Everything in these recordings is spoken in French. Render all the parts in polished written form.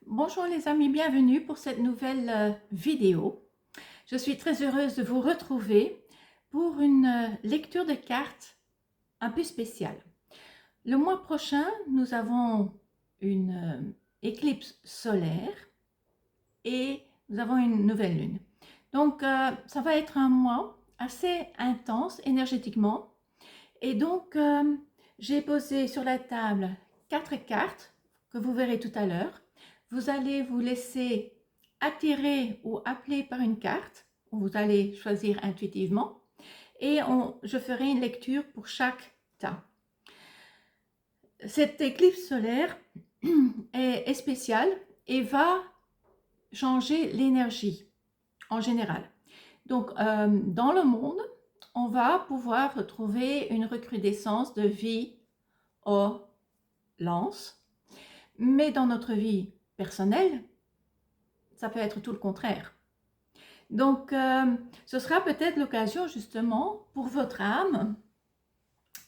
Bonjour les amis, bienvenue pour cette nouvelle vidéo. Je suis très heureuse de vous retrouver pour une lecture de cartes un peu spéciale. Le mois prochain, nous avons une éclipse solaire et nous avons une nouvelle lune. Donc, ça va être un mois assez intense énergétiquement. Et donc, j'ai posé sur la table 4 cartes que vous verrez tout à l'heure. Vous allez vous laisser attirer ou appeler par une carte. Vous allez choisir intuitivement. Et je ferai une lecture pour chaque tas. Cette éclipse solaire est spéciale et va changer l'énergie en général. Donc, dans le monde, on va pouvoir retrouver une recrudescence de violence, mais dans notre vie personnelle, ça peut être tout le contraire. Donc, ce sera peut-être l'occasion justement pour votre âme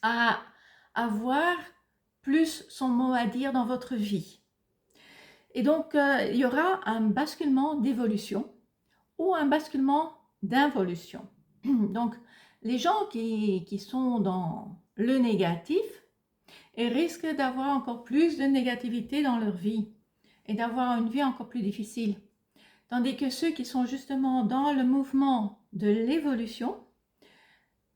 à avoir plus son mot à dire dans votre vie. Et donc, il y aura un basculement d'évolution ou un basculement d'involution. Donc, les gens qui sont dans le négatif risquent d'avoir encore plus de négativité dans leur vie et d'avoir une vie encore plus difficile. Tandis que ceux qui sont justement dans le mouvement de l'évolution,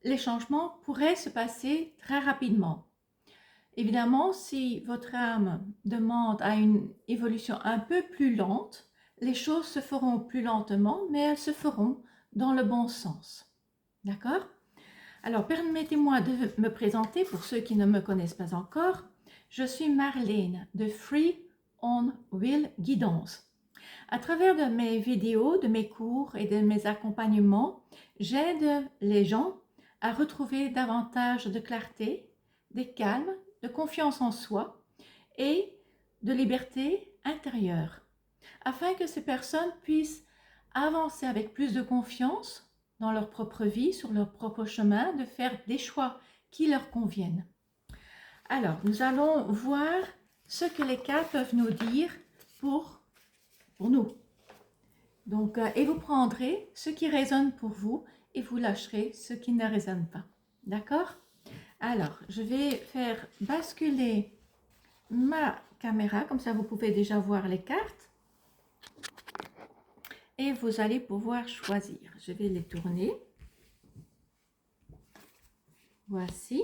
les changements pourraient se passer très rapidement. Évidemment, si votre âme demande à une évolution un peu plus lente, les choses se feront plus lentement, mais elles se feront dans le bon sens. D'accord? Alors, permettez-moi de me présenter pour ceux qui ne me connaissent pas encore. Je suis Marlène de Free on Wheel Guidance. À travers de mes vidéos, de mes cours et de mes accompagnements, j'aide les gens à retrouver davantage de clarté, de calme, de confiance en soi et de liberté intérieure, afin que ces personnes puissent avancer avec plus de confiance dans leur propre vie, sur leur propre chemin, de faire des choix qui leur conviennent. Alors, nous allons voir ce que les cartes peuvent nous dire pour nous. Donc, et vous prendrez ce qui résonne pour vous et vous lâcherez ce qui ne résonne pas. D'accord? Alors, je vais faire basculer ma caméra, comme ça vous pouvez déjà voir les cartes. Et vous allez pouvoir choisir. Je vais les tourner. Voici.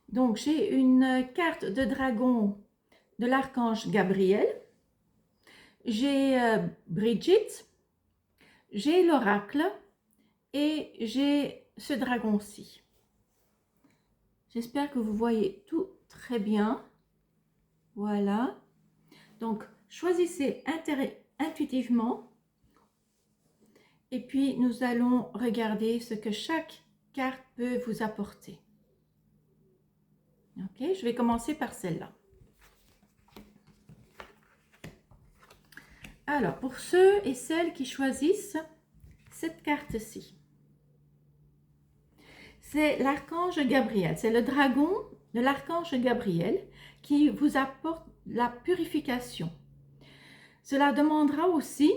Donc, j'ai une carte de dragon de l'archange Gabriel. J'ai Brigitte. J'ai l'oracle. Et j'ai ce dragon-ci. J'espère que vous voyez tout très bien. Voilà. Donc, choisissez intuitivement. Et puis, nous allons regarder ce que chaque carte peut vous apporter. Ok, je vais commencer par celle-là. Alors, pour ceux et celles qui choisissent cette carte-ci, c'est l'archange Gabriel, c'est le dragon de l'archange Gabriel qui vous apporte la purification. Cela demandera aussi,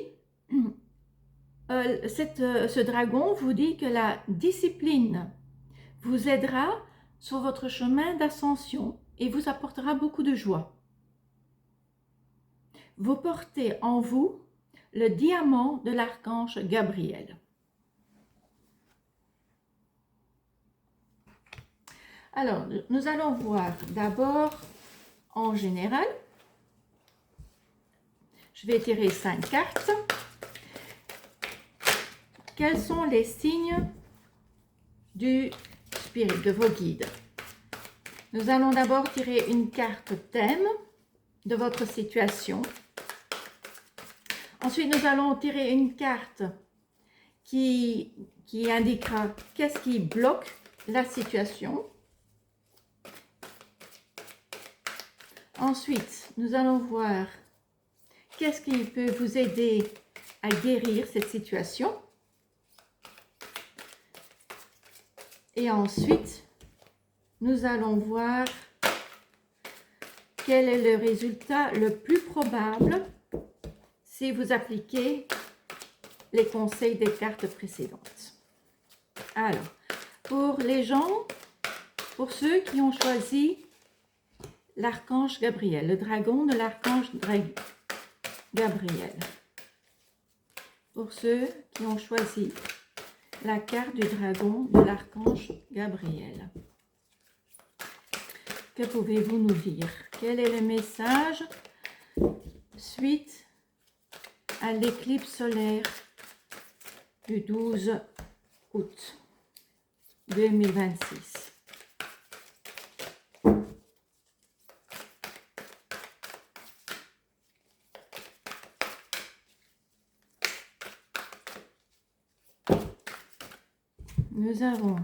ce dragon vous dit que la discipline vous aidera sur votre chemin d'ascension et vous apportera beaucoup de joie. Vous portez en vous le diamant de l'archange Gabriel. Alors, nous allons voir d'abord en général. Je vais tirer 5 cartes. Quels sont les signes du spirit, de vos guides? Nous allons d'abord tirer une carte thème de votre situation. Ensuite, nous allons tirer une carte qui indiquera qu'est-ce qui bloque la situation. Ensuite, nous allons voir qu'est-ce qui peut vous aider à guérir cette situation. Et ensuite, nous allons voir quel est le résultat le plus probable si vous appliquez les conseils des cartes précédentes. Alors, pour les gens, pour ceux qui ont choisi l'archange Gabriel, le dragon de l'archange Gabriel. Pour ceux qui ont choisi la carte du dragon de l'archange Gabriel. Que pouvez-vous nous dire? Quel est le message suite à l'éclipse solaire du 12 août 2026? Nous avons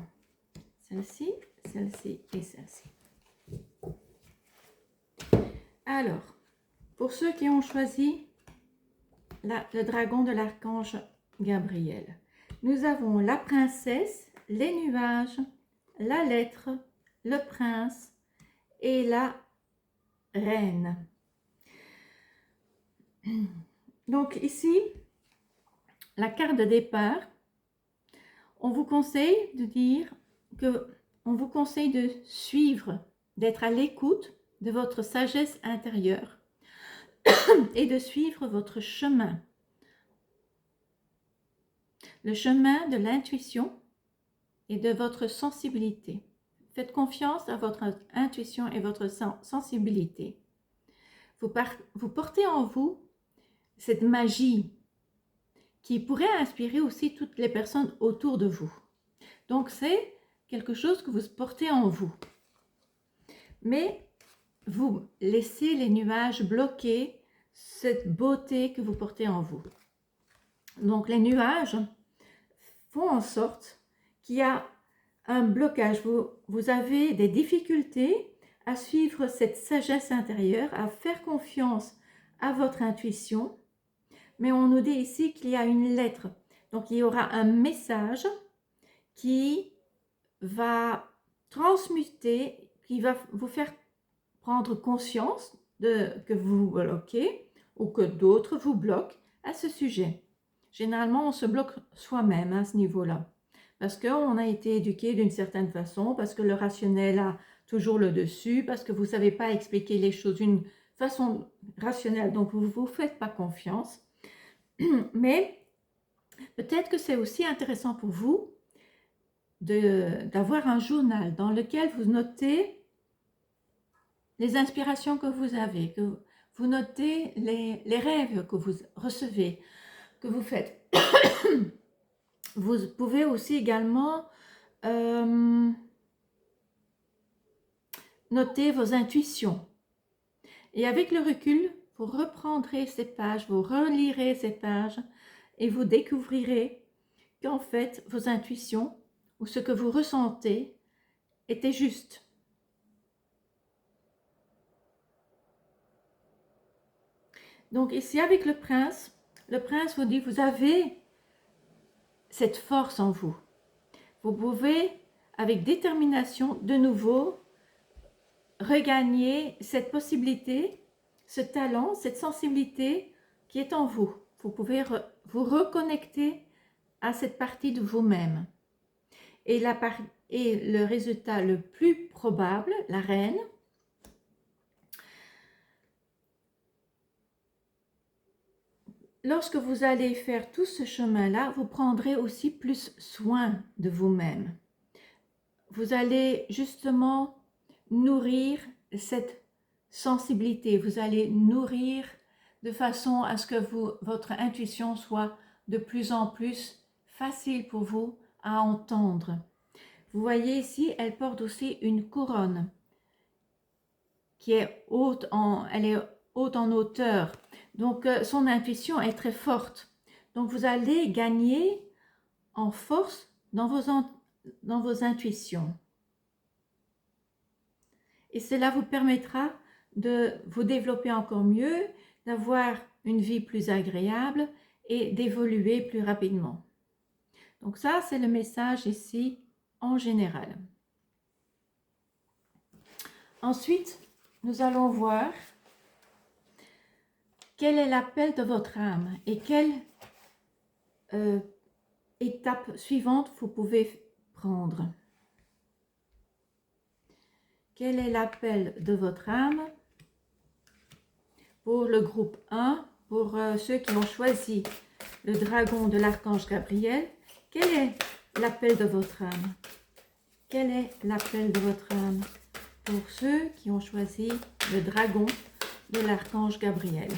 celle-ci, celle-ci et celle-ci. Alors, pour ceux qui ont choisi le dragon de l'archange Gabriel, nous avons la princesse, les nuages, la lettre, le prince et la reine. Donc ici, la carte de départ, on vous conseille de dire que on vous conseille de suivre, d'être à l'écoute de votre sagesse intérieure et de suivre votre chemin. Le chemin de l'intuition et de votre sensibilité. Faites confiance à votre intuition et votre sensibilité. Vous portez en vous cette magie qui pourrait inspirer aussi toutes les personnes autour de vous. Donc c'est quelque chose que vous portez en vous. Mais vous laissez les nuages bloquer cette beauté que vous portez en vous. Donc les nuages font en sorte qu'il y a un blocage. Vous avez des difficultés à suivre cette sagesse intérieure, à faire confiance à votre intuition. Mais on nous dit ici qu'il y a une lettre. Donc il y aura un message qui va transmuter, qui va vous faire prendre conscience que vous bloquez ou que d'autres vous bloquent à ce sujet. Généralement, on se bloque soi-même à ce niveau-là. Parce qu'on a été éduqué d'une certaine façon, parce que le rationnel a toujours le dessus, parce que vous ne savez pas expliquer les choses d'une façon rationnelle, donc vous ne vous faites pas confiance. Mais peut-être que c'est aussi intéressant pour vous d'avoir un journal dans lequel vous notez les inspirations que vous avez, que vous notez les rêves que vous recevez, que vous faites. Vous pouvez aussi également noter vos intuitions. Et avec le recul, vous reprendrez ces pages, vous relirez ces pages et vous découvrirez qu'en fait, vos intuitions ou ce que vous ressentez était juste. Donc ici, avec le prince vous dit, vous avez cette force en vous. Vous pouvez, avec détermination, de nouveau, regagner cette possibilité, ce talent, cette sensibilité qui est en vous. Vous pouvez vous reconnecter à cette partie de vous-même. Et le résultat le plus probable, la reine, lorsque vous allez faire tout ce chemin-là, vous prendrez aussi plus soin de vous-même. Vous allez justement nourrir cette sensibilité. Vous allez nourrir de façon à ce que votre intuition soit de plus en plus facile pour vous à entendre. Vous voyez ici, elle porte aussi une couronne qui est haute elle est haute en hauteur. Donc, son intuition est très forte. Donc, vous allez gagner en force dans vos intuitions. Et cela vous permettra de vous développer encore mieux, d'avoir une vie plus agréable et d'évoluer plus rapidement. Donc ça, c'est le message ici en général. Ensuite, nous allons voir Quel est l'appel de votre âme et quelle étape suivante vous pouvez prendre? Quel est l'appel de votre âme pour le groupe 1, pour ceux qui ont choisi le dragon de l'archange Gabriel? Quel est l'appel de votre âme? Quel est l'appel de votre âme pour ceux qui ont choisi le dragon de l'archange Gabriel?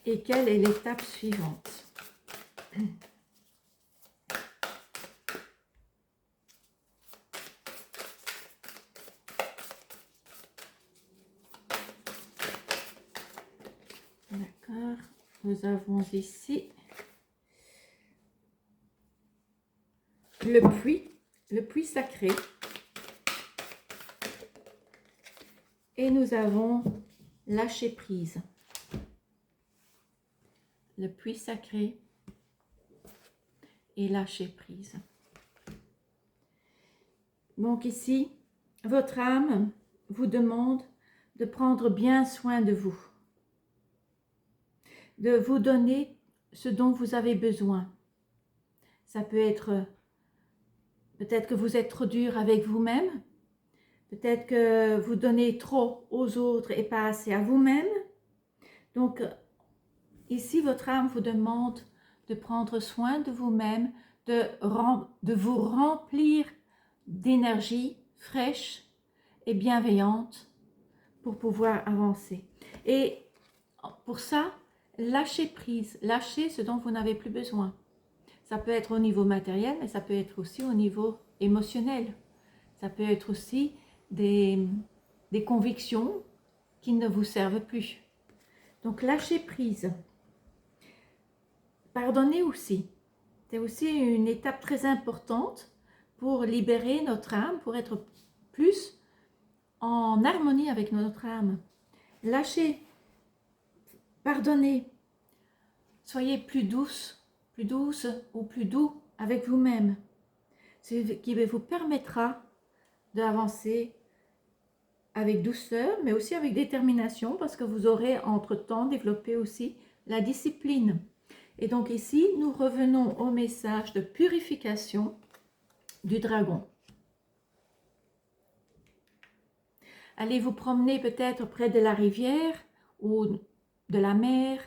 Et quelle est l'étape suivante? D'accord, nous avons ici le puits sacré. Et nous avons lâcher prise. Le puits sacré et lâcher prise. Donc ici, votre âme vous demande de prendre bien soin de vous donner ce dont vous avez besoin. Ça peut être, peut-être que vous êtes trop dur avec vous-même, peut-être que vous donnez trop aux autres et pas assez à vous-même. Donc, ici, votre âme vous demande de prendre soin de vous-même, de vous remplir d'énergie fraîche et bienveillante pour pouvoir avancer. Et pour ça, lâchez prise, lâchez ce dont vous n'avez plus besoin. Ça peut être au niveau matériel, mais ça peut être aussi au niveau émotionnel. Ça peut être aussi des convictions qui ne vous servent plus. Donc, lâchez prise. Pardonnez aussi. C'est aussi une étape très importante pour libérer notre âme, pour être plus en harmonie avec notre âme. Lâchez, pardonnez. Soyez plus douce ou plus doux avec vous-même. Ce qui vous permettra d'avancer avec douceur, mais aussi avec détermination, parce que vous aurez entre-temps développé aussi la discipline. Et donc ici, nous revenons au message de purification du dragon. Allez vous promener peut-être près de la rivière ou de la mer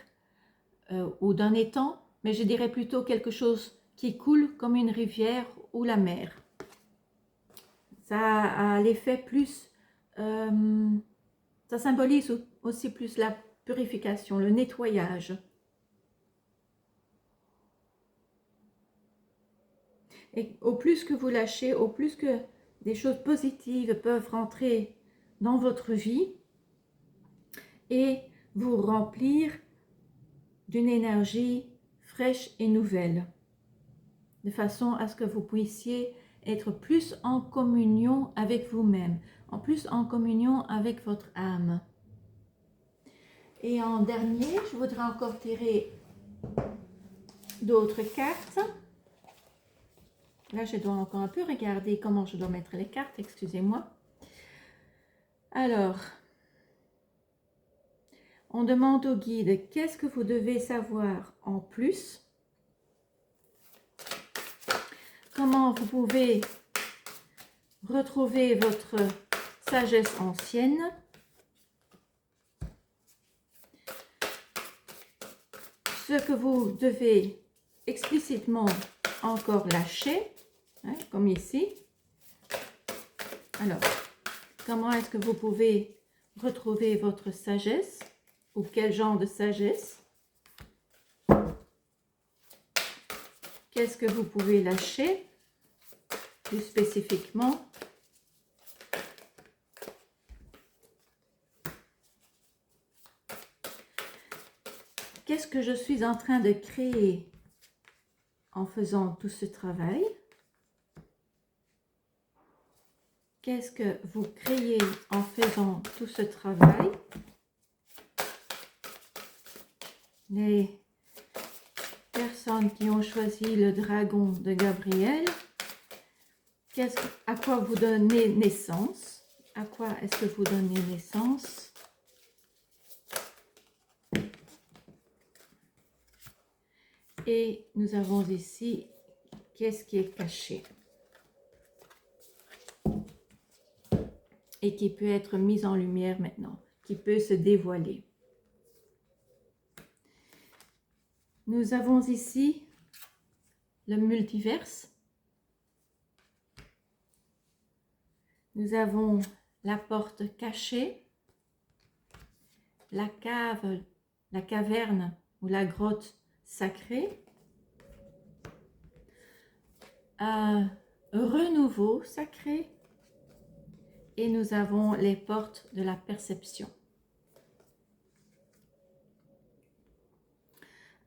ou d'un étang, mais je dirais plutôt quelque chose qui coule comme une rivière ou la mer. Ça a l'effet plus, ça symbolise aussi plus la purification, le nettoyage. Et au plus que vous lâchez, au plus que des choses positives peuvent rentrer dans votre vie et vous remplir d'une énergie fraîche et nouvelle, de façon à ce que vous puissiez être plus en communion avec vous-même, en plus en communion avec votre âme. Et en dernier, je voudrais encore tirer d'autres cartes. Là, je dois encore un peu regarder comment je dois mettre les cartes, excusez-moi. Alors, on demande au guide, qu'est-ce que vous devez savoir en plus? Comment vous pouvez retrouver votre sagesse ancienne? Ce que vous devez explicitement encore lâcher, hein, comme ici. Alors, comment est-ce que vous pouvez retrouver votre sagesse? Ou quel genre de sagesse? Qu'est-ce que vous pouvez lâcher plus spécifiquement? Qu'est-ce que je suis en train de créer en faisant tout ce travail? Qu'est-ce que vous créez en faisant tout ce travail? Les personnes qui ont choisi le dragon de Gabriel, à quoi vous donnez naissance? À quoi est-ce que vous donnez naissance? Et nous avons ici, qu'est-ce qui est caché et qui peut être mis en lumière maintenant, qui peut se dévoiler. Nous avons ici le multiverse. Nous avons la porte cachée, la cave, la caverne ou la grotte sacrée, un renouveau sacré, et nous avons les portes de la perception.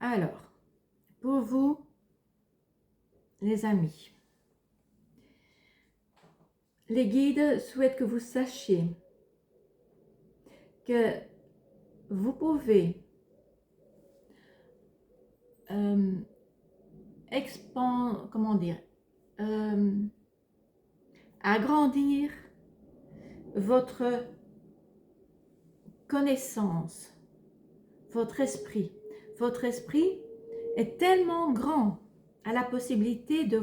Alors, pour vous, les amis, les guides souhaitent que vous sachiez que vous pouvez agrandir votre connaissance, votre esprit. Votre esprit est tellement grand à la possibilité de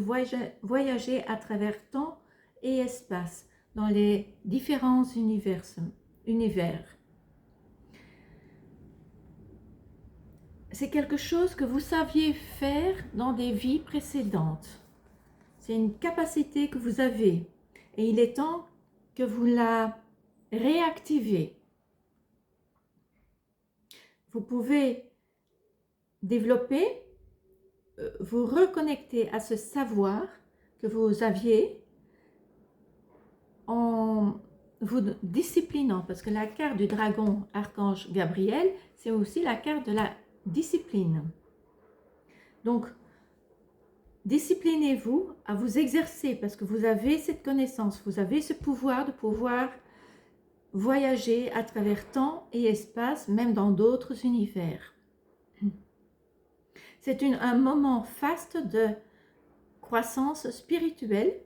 voyager à travers temps et espace dans les différents univers. C'est quelque chose que vous saviez faire dans des vies précédentes. C'est une capacité que vous avez et il est temps que vous la réactivez. Vous pouvez développer, vous reconnecter à ce savoir que vous aviez en vous disciplinant, parce que la carte du dragon archange Gabriel, c'est aussi la carte de la discipline. Donc, disciplinez-vous à vous exercer, parce que vous avez cette connaissance, vous avez ce pouvoir de pouvoir voyager à travers temps et espace, même dans d'autres univers. C'est un moment faste de croissance spirituelle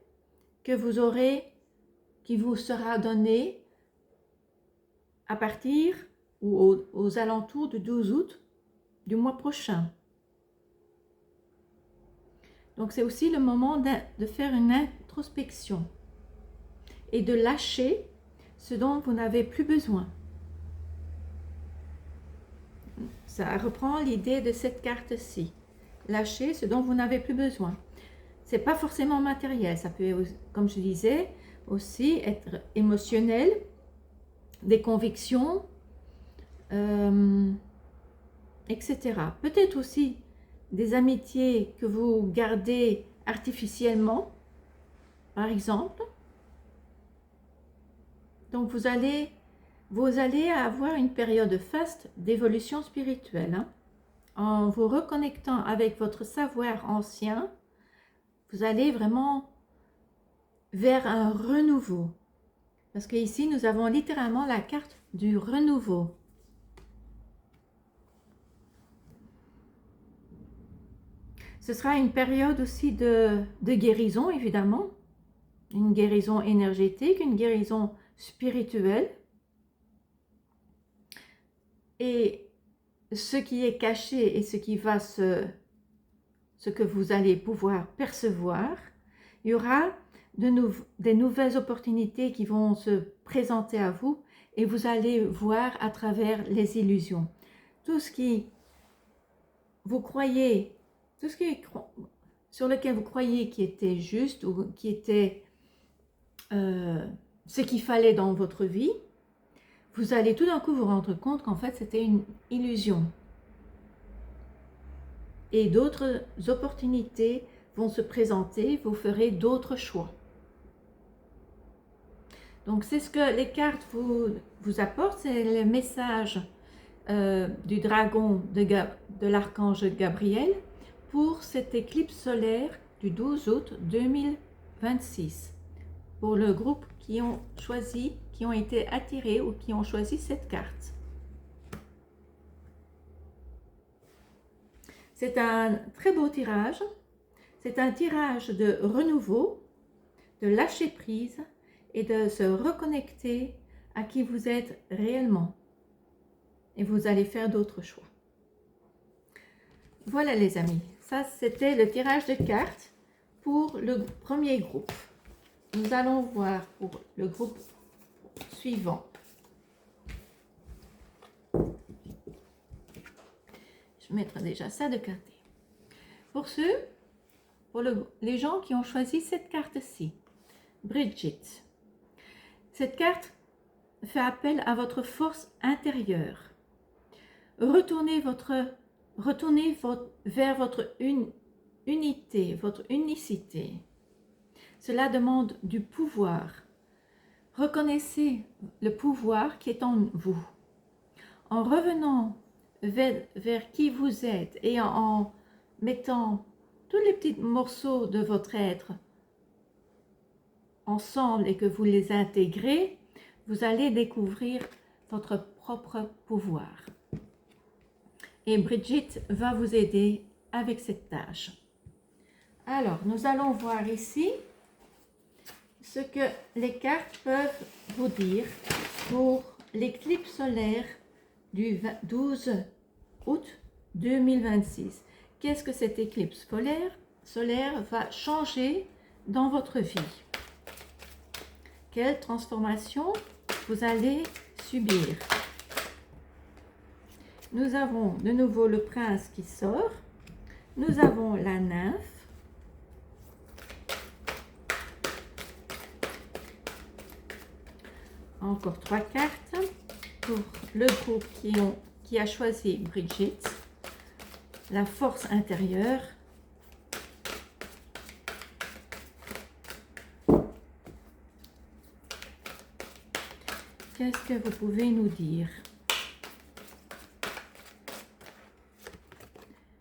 que vous aurez, qui vous sera donné à partir ou aux alentours du 12 août du mois prochain. Donc c'est aussi le moment de faire une introspection et de lâcher ce dont vous n'avez plus besoin. Ça reprend l'idée de cette carte-ci. Lâcher ce dont vous n'avez plus besoin. C'est pas forcément matériel, ça peut, comme je disais, aussi être émotionnel, des convictions, etc. Peut-être aussi des amitiés que vous gardez artificiellement, par exemple. Donc vous allez avoir une période faste d'évolution spirituelle. En vous reconnectant avec votre savoir ancien, vous allez vraiment vers un renouveau. Parce qu'ici, nous avons littéralement la carte du renouveau. Ce sera une période aussi de guérison, évidemment. Une guérison énergétique, une guérison spirituelle. Et ce qui est caché et ce que vous allez pouvoir percevoir, il y aura des nouvelles opportunités qui vont se présenter à vous et vous allez voir à travers les illusions. Tout ce qui vous croyez, sur lequel vous croyez qui était juste ou qui était ce qu'il fallait dans votre vie, vous allez tout d'un coup vous rendre compte qu'en fait c'était une illusion. Et d'autres opportunités vont se présenter, vous ferez d'autres choix. Donc c'est ce que les cartes vous apportent, c'est le message du dragon de l'archange Gabriel pour cette éclipse solaire du 12 août 2026. Pour le groupe qui ont été attirés ou qui ont choisi cette carte. C'est un très beau tirage. C'est un tirage de renouveau, de lâcher prise et de se reconnecter à qui vous êtes réellement. Et vous allez faire d'autres choix. Voilà les amis, ça c'était le tirage de cartes pour le premier groupe. Nous allons voir pour le groupe suivant. Je vais mettre déjà ça de côté. Pour les gens qui ont choisi cette carte-ci, Brigitte. Cette carte fait appel à votre force intérieure. Retournez vers votre unité, votre unicité. Cela demande du pouvoir. Reconnaissez le pouvoir qui est en vous. En revenant vers qui vous êtes et en mettant tous les petits morceaux de votre être ensemble et que vous les intégrez, vous allez découvrir votre propre pouvoir. Et Brigitte va vous aider avec cette tâche. Alors, nous allons voir ici ce que les cartes peuvent vous dire pour l'éclipse solaire du 12 août 2026. Qu'est-ce que cette éclipse solaire va changer dans votre vie? Quelle transformation vous allez subir? Nous avons de nouveau le prince qui sort. Nous avons la nymphe. Encore 3 cartes pour le groupe qui a choisi Brigitte. La force intérieure. Qu'est-ce que vous pouvez nous dire?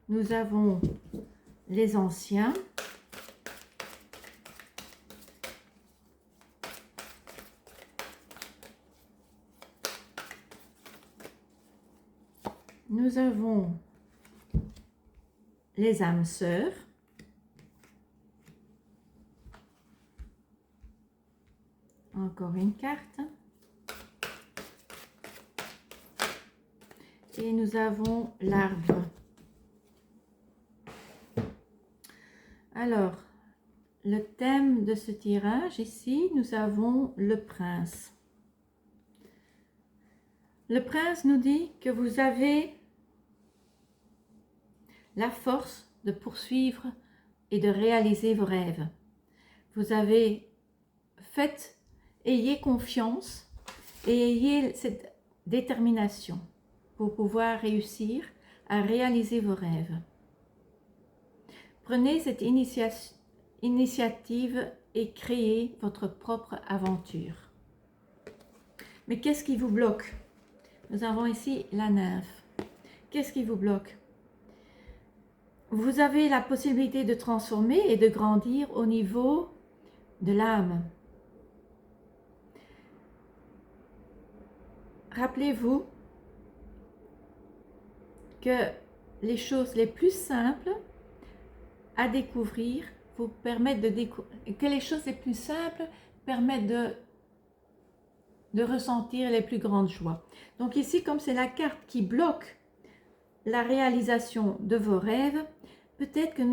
Nous avons les anciens. Nous avons les âmes sœurs. Encore une carte. Et nous avons l'arbre. Alors, le thème de ce tirage, ici, nous avons le prince. Le prince nous dit que vous avez la force de poursuivre et de réaliser vos rêves. Vous avez ayez confiance et ayez cette détermination pour pouvoir réussir à réaliser vos rêves. Prenez cette initiative et créez votre propre aventure. Mais qu'est-ce qui vous bloque? Nous avons ici la nymphe. Qu'est-ce qui vous bloque? Vous avez la possibilité de transformer et de grandir au niveau de l'âme. Rappelez-vous que les choses les plus simples à découvrir vous permettent que les choses les plus simples permettent de ressentir les plus grandes joies. Donc ici, comme c'est la carte qui bloque la réalisation de vos rêves, peut-être que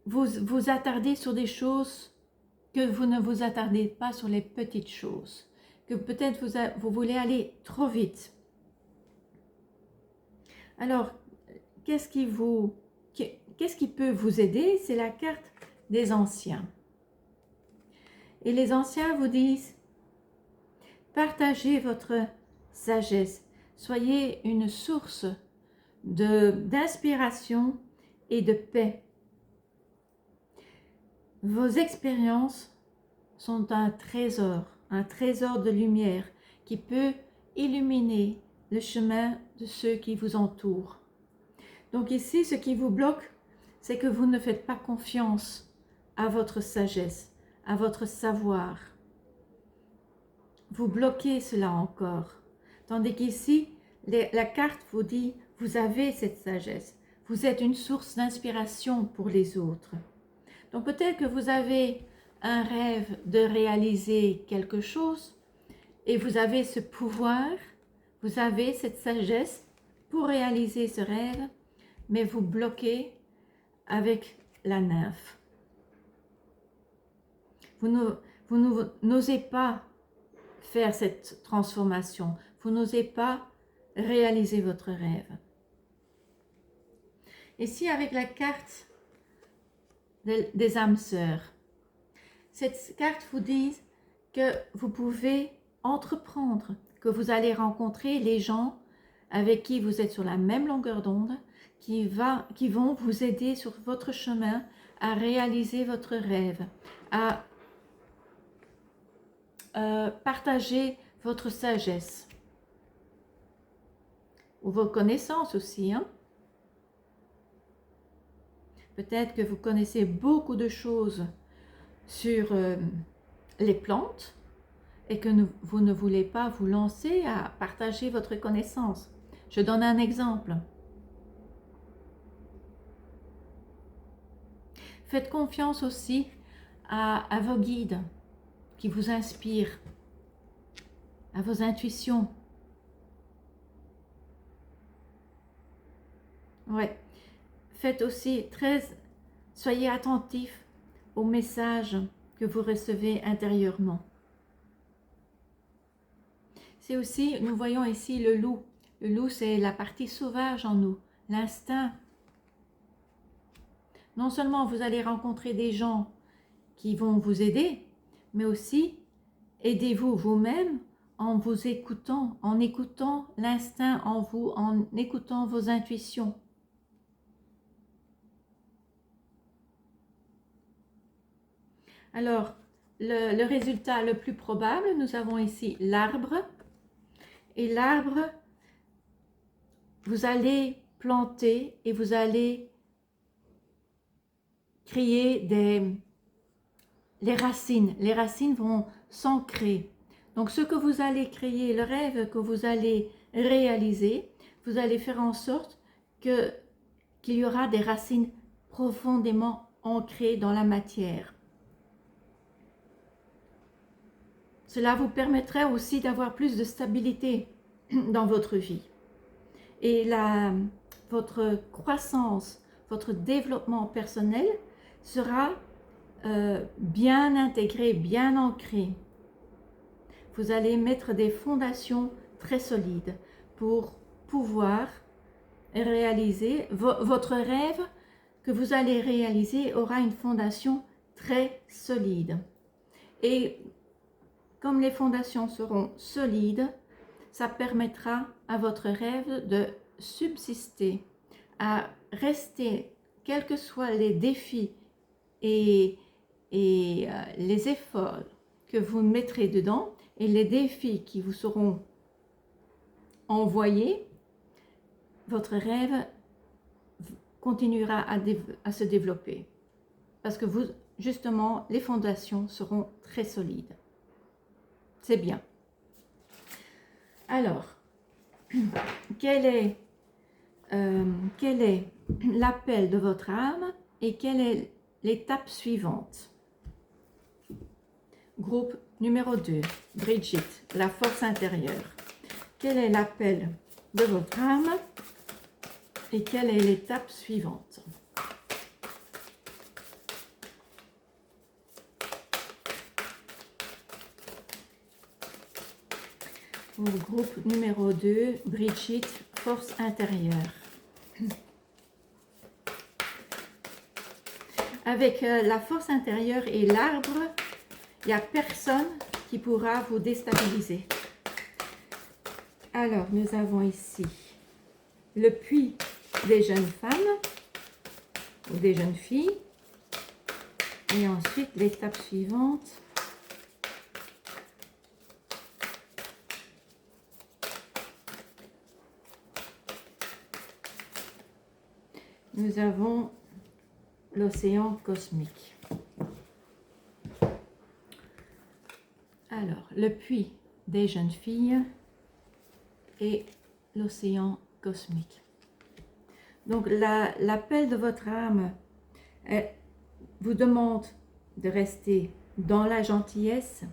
vous attardez sur des choses, que vous ne vous attardez pas sur les petites choses, que peut-être vous voulez aller trop vite. Alors, qu'est-ce qui peut vous aider? C'est la carte des anciens. Et les anciens vous disent, partagez votre sagesse, soyez une source d'inspiration et de paix. Vos expériences sont un trésor de lumière qui peut illuminer le chemin de ceux qui vous entourent. Donc ici, ce qui vous bloque, c'est que vous ne faites pas confiance à votre sagesse, à votre savoir. Vous bloquez cela encore. Tandis qu'ici, la carte vous dit, vous avez cette sagesse. Vous êtes une source d'inspiration pour les autres. Donc peut-être que vous avez un rêve de réaliser quelque chose et vous avez ce pouvoir, vous avez cette sagesse pour réaliser ce rêve, mais vous bloquez avec la nymphe. Vous n'osez pas faire cette transformation, vous n'osez pas réaliser votre rêve. Ici, avec la carte des âmes sœurs, cette carte vous dit que vous pouvez entreprendre, que vous allez rencontrer les gens avec qui vous êtes sur la même longueur d'onde, qui vont vous aider sur votre chemin à réaliser votre rêve, à partager votre sagesse ou vos connaissances aussi. Peut-être que vous connaissez beaucoup de choses sur les plantes et que vous ne voulez pas vous lancer à partager votre connaissance. Je donne un exemple. Faites confiance aussi à vos guides qui vous inspirent, à vos intuitions. Ouais. Faites aussi soyez attentifs aux messages que vous recevez intérieurement. C'est aussi, nous voyons ici le loup. Le loup, c'est la partie sauvage en nous, l'instinct. Non seulement vous allez rencontrer des gens qui vont vous aider, mais aussi aidez-vous vous-même en vous écoutant, en écoutant l'instinct en vous, en écoutant vos intuitions. Alors, le résultat le plus probable, nous avons ici l'arbre. Et l'arbre, vous allez planter et vous allez créer les racines. Les racines vont s'ancrer. Donc, ce que vous allez créer, le rêve que vous allez réaliser, vous allez faire en sorte qu'il y aura des racines profondément ancrées dans la matière. Cela vous permettra aussi d'avoir plus de stabilité dans votre vie. Et votre croissance, votre développement personnel sera bien intégré, bien ancré. Vous allez mettre des fondations très solides pour pouvoir réaliser votre rêve que vous allez réaliser aura une fondation très solide. Et comme les fondations seront solides, ça permettra à votre rêve de subsister, à rester, quels que soient les défis et les efforts que vous mettrez dedans et les défis qui vous seront envoyés, votre rêve continuera à se développer parce que justement, les fondations seront très solides. C'est bien. Alors, quel est l'appel de votre âme et quelle est l'étape suivante? Groupe numéro 2, Brigitte, la force intérieure. Quel est l'appel de votre âme et quelle est l'étape suivante? Pour le groupe numéro 2, Brigitte, force intérieure. Avec la force intérieure et l'arbre, il n'y a personne qui pourra vous déstabiliser. Alors, nous avons ici le puits des jeunes femmes ou des jeunes filles. Et ensuite, l'étape suivante. Nous avons l'océan cosmique. Alors, le puits des jeunes filles et l'océan cosmique. Donc, l'appel de votre âme vous demande de rester dans la gentillesse.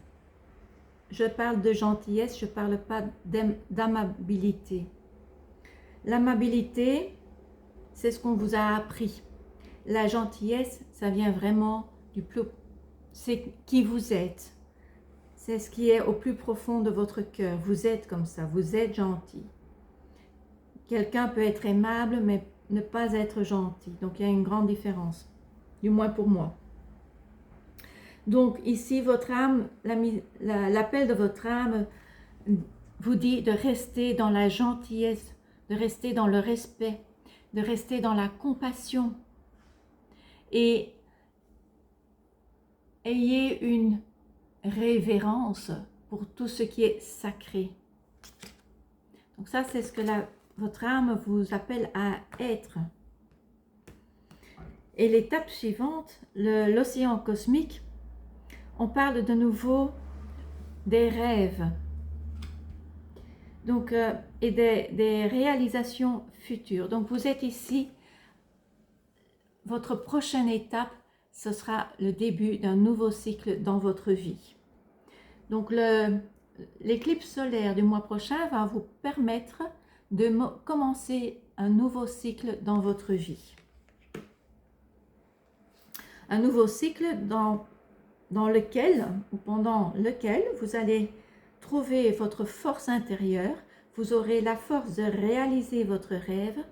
Je parle de gentillesse, je ne parle pas d'amabilité. L'amabilité, c'est ce qu'on vous a appris. La gentillesse, ça vient vraiment du plus... C'est qui vous êtes. C'est ce qui est au plus profond de votre cœur. Vous êtes comme ça, vous êtes gentil. Quelqu'un peut être aimable, mais ne pas être gentil. Donc, il y a une grande différence, du moins pour moi. Donc, ici, votre âme, l'appel de votre âme vous dit de rester dans la gentillesse, de rester dans le respect, de rester dans la compassion. Et ayez une révérence pour tout ce qui est sacré. Donc ça, c'est ce que votre âme vous appelle à être. Et l'étape suivante, l'océan cosmique, on parle de nouveau des rêves. Donc, et des réalisations futures. Donc, vous êtes ici, votre prochaine étape, ce sera le début d'un nouveau cycle dans votre vie. Donc, l'éclipse solaire du mois prochain va vous permettre de commencer un nouveau cycle dans votre vie. Un nouveau cycle dans lequel, ou pendant lequel, vous allez trouver votre force intérieure, vous aurez la force de réaliser votre rêve,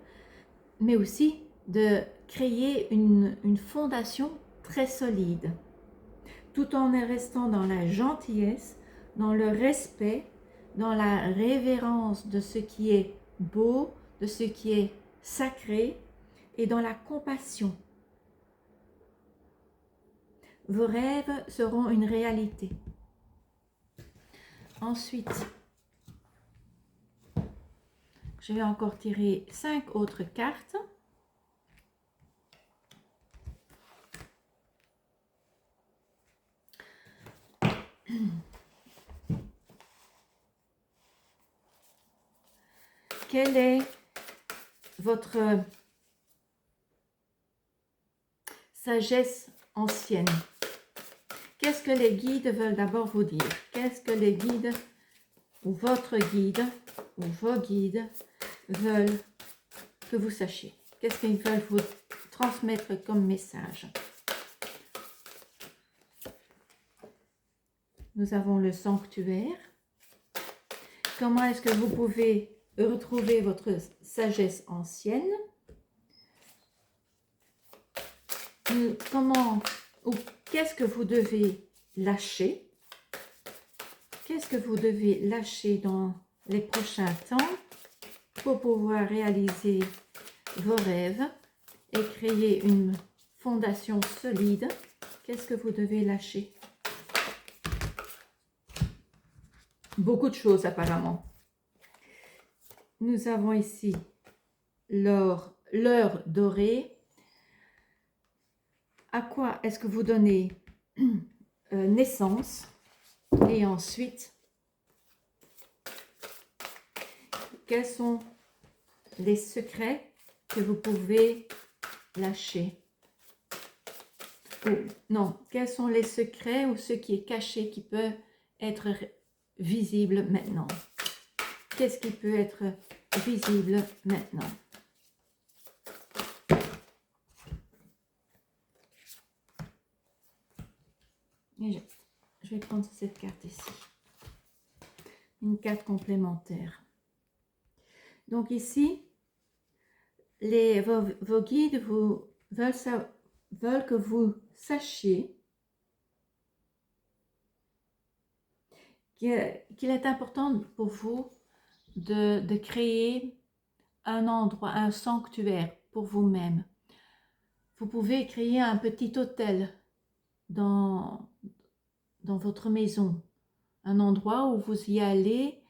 mais aussi de créer une fondation très solide, tout en restant dans la gentillesse, dans le respect, dans la révérence de ce qui est beau, de ce qui est sacré, et dans la compassion. Vos rêves seront une réalité. Ensuite, je vais encore tirer 5 autres cartes. Quelle est votre sagesse ancienne? Qu'est-ce que les guides veulent d'abord vous dire? Qu'est-ce que les guides ou votre guide ou vos guides veulent que vous sachiez? Qu'est-ce qu'ils veulent vous transmettre comme message? Nous avons le sanctuaire. Comment est-ce que vous pouvez retrouver votre sagesse ancienne? Comment ou qu'est-ce que vous devez lâcher? Qu'est-ce que vous devez lâcher dans les prochains temps pour pouvoir réaliser vos rêves et créer une fondation solide? Qu'est-ce que vous devez lâcher? Beaucoup de choses apparemment. Nous avons ici l'heure dorée. À quoi est-ce que vous donnez naissance? Et ensuite, quels sont les secrets que vous pouvez lâcher? Ou, non, quels sont les secrets ou ce qui est caché qui peut être visible maintenant? Qu'est-ce qui peut être visible maintenant? Et je vais prendre cette carte ici. Une carte complémentaire. Donc ici, vos guides veulent que vous sachiez qu'il est important pour vous de créer un endroit, un sanctuaire pour vous-même. Vous pouvez créer un petit hôtel dans votre maison, un endroit où vous y allez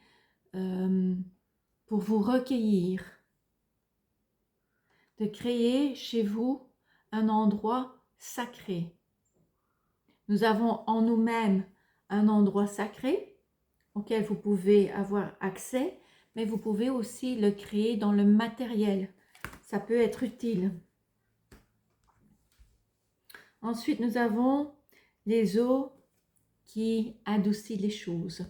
pour vous recueillir, de créer chez vous un endroit sacré. Nous avons en nous-mêmes un endroit sacré auquel vous pouvez avoir accès, mais vous pouvez aussi le créer dans le matériel. Ça peut être utile. Ensuite, nous avons les eaux qui adoucissent les choses.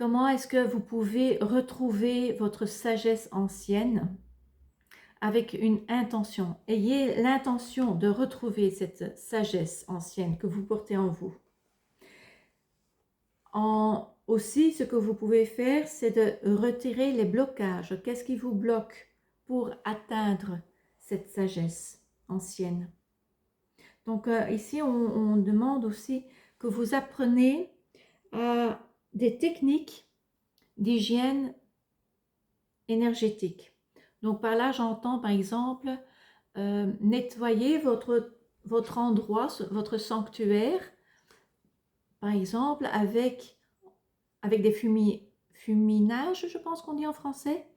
comment est-ce que vous pouvez retrouver votre sagesse ancienne avec une intention. Ayez l'intention de retrouver cette sagesse ancienne que vous portez en vous. Aussi, ce que vous pouvez faire, c'est de retirer les blocages. Qu'est-ce qui vous bloque pour atteindre cette sagesse ancienne? Donc ici, on demande aussi que vous appreniez à des techniques d'hygiène énergétique. Donc par là, j'entends par exemple nettoyer votre endroit, votre sanctuaire, par exemple avec des fuminages, je pense qu'on dit en français,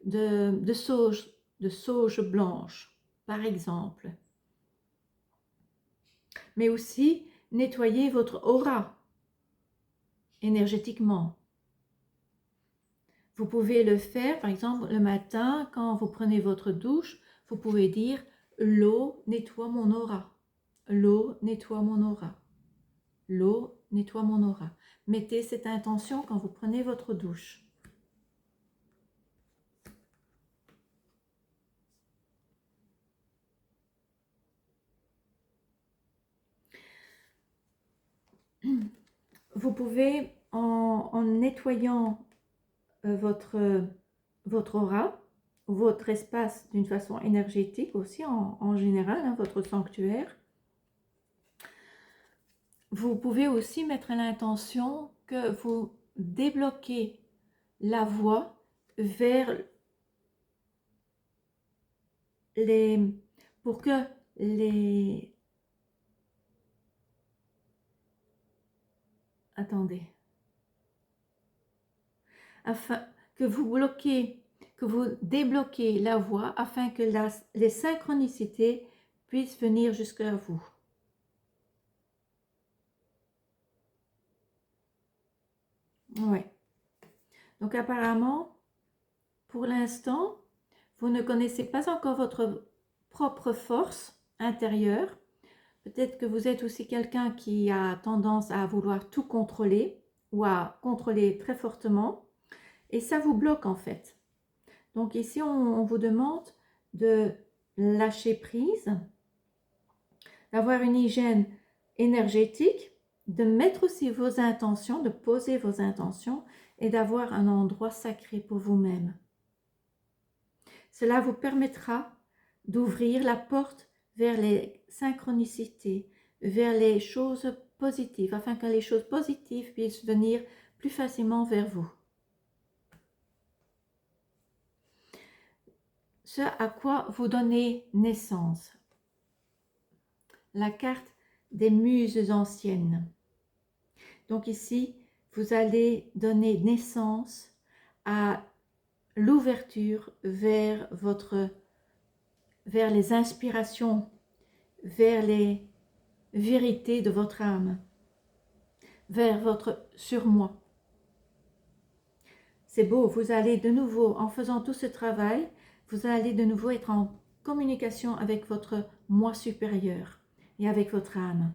de sauge blanche, par exemple. Mais aussi nettoyer votre aura énergétiquement. Vous pouvez le faire, par exemple, le matin, quand vous prenez votre douche, vous pouvez dire « L'eau nettoie mon aura. L'eau nettoie mon aura. L'eau nettoie mon aura. » Mettez cette intention quand vous prenez votre douche. Vous pouvez, en nettoyant votre aura, votre espace d'une façon énergétique aussi en général, hein, votre sanctuaire, vous pouvez aussi mettre l'intention que vous débloquez la voie vers pour que afin que vous débloquez la voie afin que les synchronicités puissent venir jusqu'à vous. Ouais. Donc apparemment, pour l'instant, vous ne connaissez pas encore votre propre force intérieure. Peut-être que vous êtes aussi quelqu'un qui a tendance à vouloir tout contrôler ou à contrôler très fortement. Et ça vous bloque en fait. Donc ici, on vous demande de lâcher prise, d'avoir une hygiène énergétique, de mettre aussi vos intentions, de poser vos intentions et d'avoir un endroit sacré pour vous-même. Cela vous permettra d'ouvrir la porte vers les synchronicités, vers les choses positives, afin que les choses positives puissent venir plus facilement vers vous. Ce à quoi vous donnez naissance. La carte des muses anciennes. Donc ici, vous allez donner naissance à l'ouverture vers les inspirations, vers les vérités de votre âme, vers votre surmoi. C'est beau, vous allez de nouveau, en faisant tout ce travail, vous allez de nouveau être en communication avec votre moi supérieur et avec votre âme.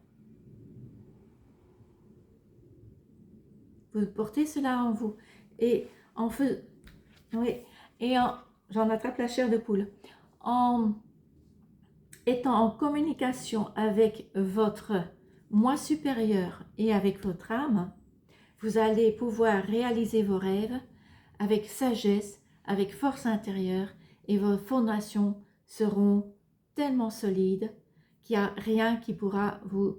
Vous portez cela en vous. Et j'en attrape la chair de poule. En étant en communication avec votre moi supérieur et avec votre âme, vous allez pouvoir réaliser vos rêves avec sagesse, avec force intérieure, et vos fondations seront tellement solides qu'il n'y a rien qui pourra vous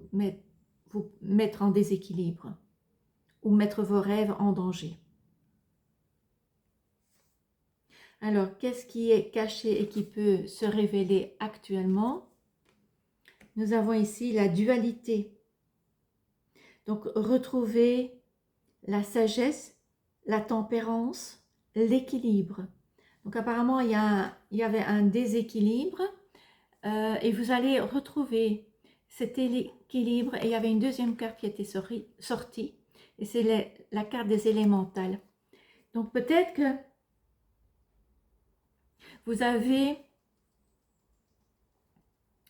mettre en déséquilibre ou mettre vos rêves en danger. Alors, qu'est-ce qui est caché et qui peut se révéler actuellement? Nous avons ici la dualité. Donc, retrouver la sagesse, la tempérance, l'équilibre. Donc, apparemment, il y avait un déséquilibre et vous allez retrouver cet équilibre. Et il y avait une deuxième carte qui était sortie et c'est la carte des élémentales. Donc, peut-être que vous avez...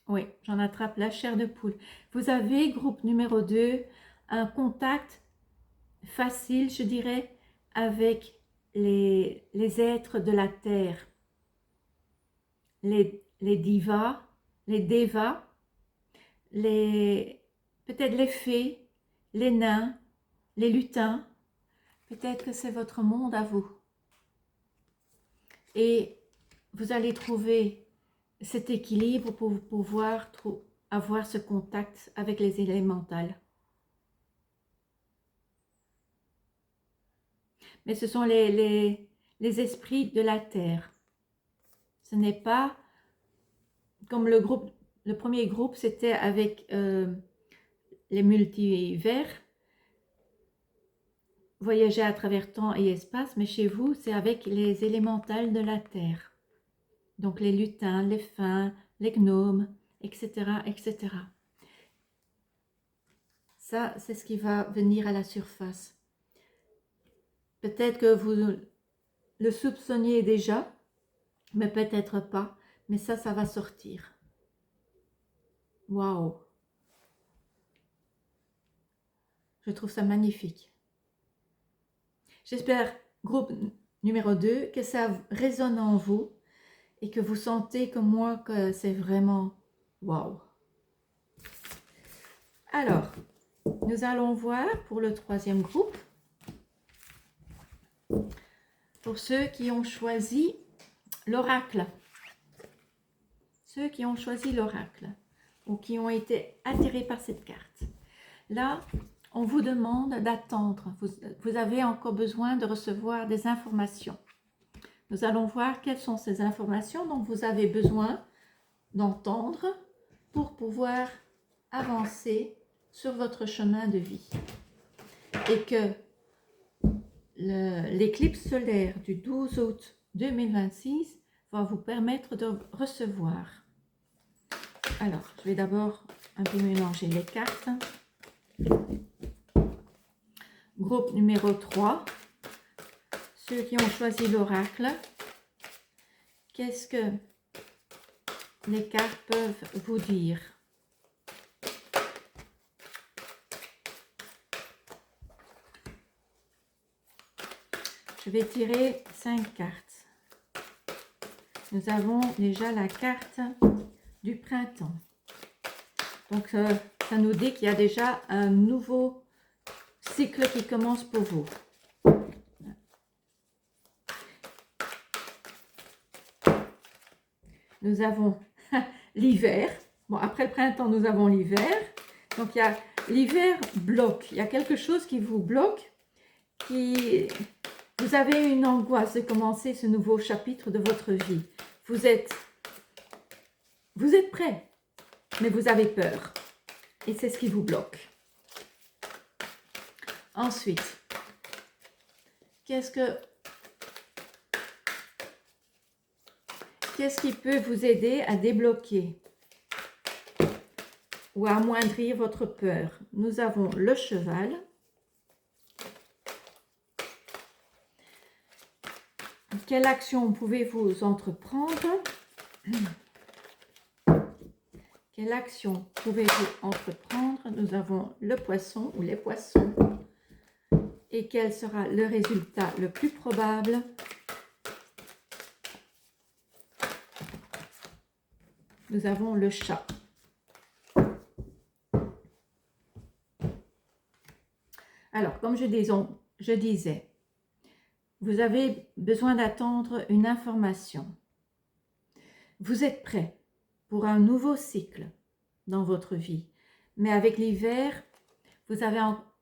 Oui, j'en attrape la chair de poule. Vous avez, groupe numéro 2, un contact facile, je dirais, avec les êtres de la terre, les divas, les devas, peut-être les fées, les nains, les lutins. Peut-être que c'est votre monde à vous. Et vous allez trouver cet équilibre pour pouvoir avoir ce contact avec les élémentales. Mais ce sont les esprits de la terre. Ce n'est pas comme le premier groupe, c'était avec les multivers, voyager à travers temps et espace, mais chez vous, c'est avec les élémentales de la terre. Donc les lutins, les fées, les gnomes, etc., etc. Ça, c'est ce qui va venir à la surface. Peut-être que vous le soupçonniez déjà, mais peut-être pas. Mais ça va sortir. Waouh! Je trouve ça magnifique. J'espère, groupe numéro 2, que ça résonne en vous et que vous sentez comme moi que c'est vraiment waouh. Alors, nous allons voir pour le troisième groupe. Pour ceux qui ont choisi l'oracle. Ceux qui ont choisi l'oracle ou qui ont été attirés par cette carte. Là, on vous demande d'attendre. Vous avez encore besoin de recevoir des informations. Nous allons voir quelles sont ces informations dont vous avez besoin d'entendre pour pouvoir avancer sur votre chemin de vie. Et que l'éclipse solaire du 12 août 2026 va vous permettre de recevoir. Alors, je vais d'abord un peu mélanger les cartes. Groupe numéro 3, ceux qui ont choisi l'oracle, qu'est-ce que les cartes peuvent vous dire? Je vais tirer 5 cartes. Nous avons déjà la carte du printemps. Donc, ça nous dit qu'il y a déjà un nouveau cycle qui commence pour vous. Nous avons l'hiver. Bon, après le printemps, nous avons l'hiver. Donc, il y a l'hiver bloque. Il y a quelque chose qui vous bloque, vous avez une angoisse de commencer ce nouveau chapitre de votre vie. Vous êtes prêt, mais vous avez peur. Et c'est ce qui vous bloque. Ensuite, qu'est-ce qui peut vous aider à débloquer ou à amoindrir votre peur? Nous avons le cheval. Quelle action pouvez-vous entreprendre? Quelle action pouvez-vous entreprendre? Nous avons le poisson ou les poissons. Et quel sera le résultat le plus probable? Nous avons le chat. Alors, comme je disais, vous avez besoin d'attendre une information. Vous êtes prêt pour un nouveau cycle dans votre vie. Mais avec l'hiver,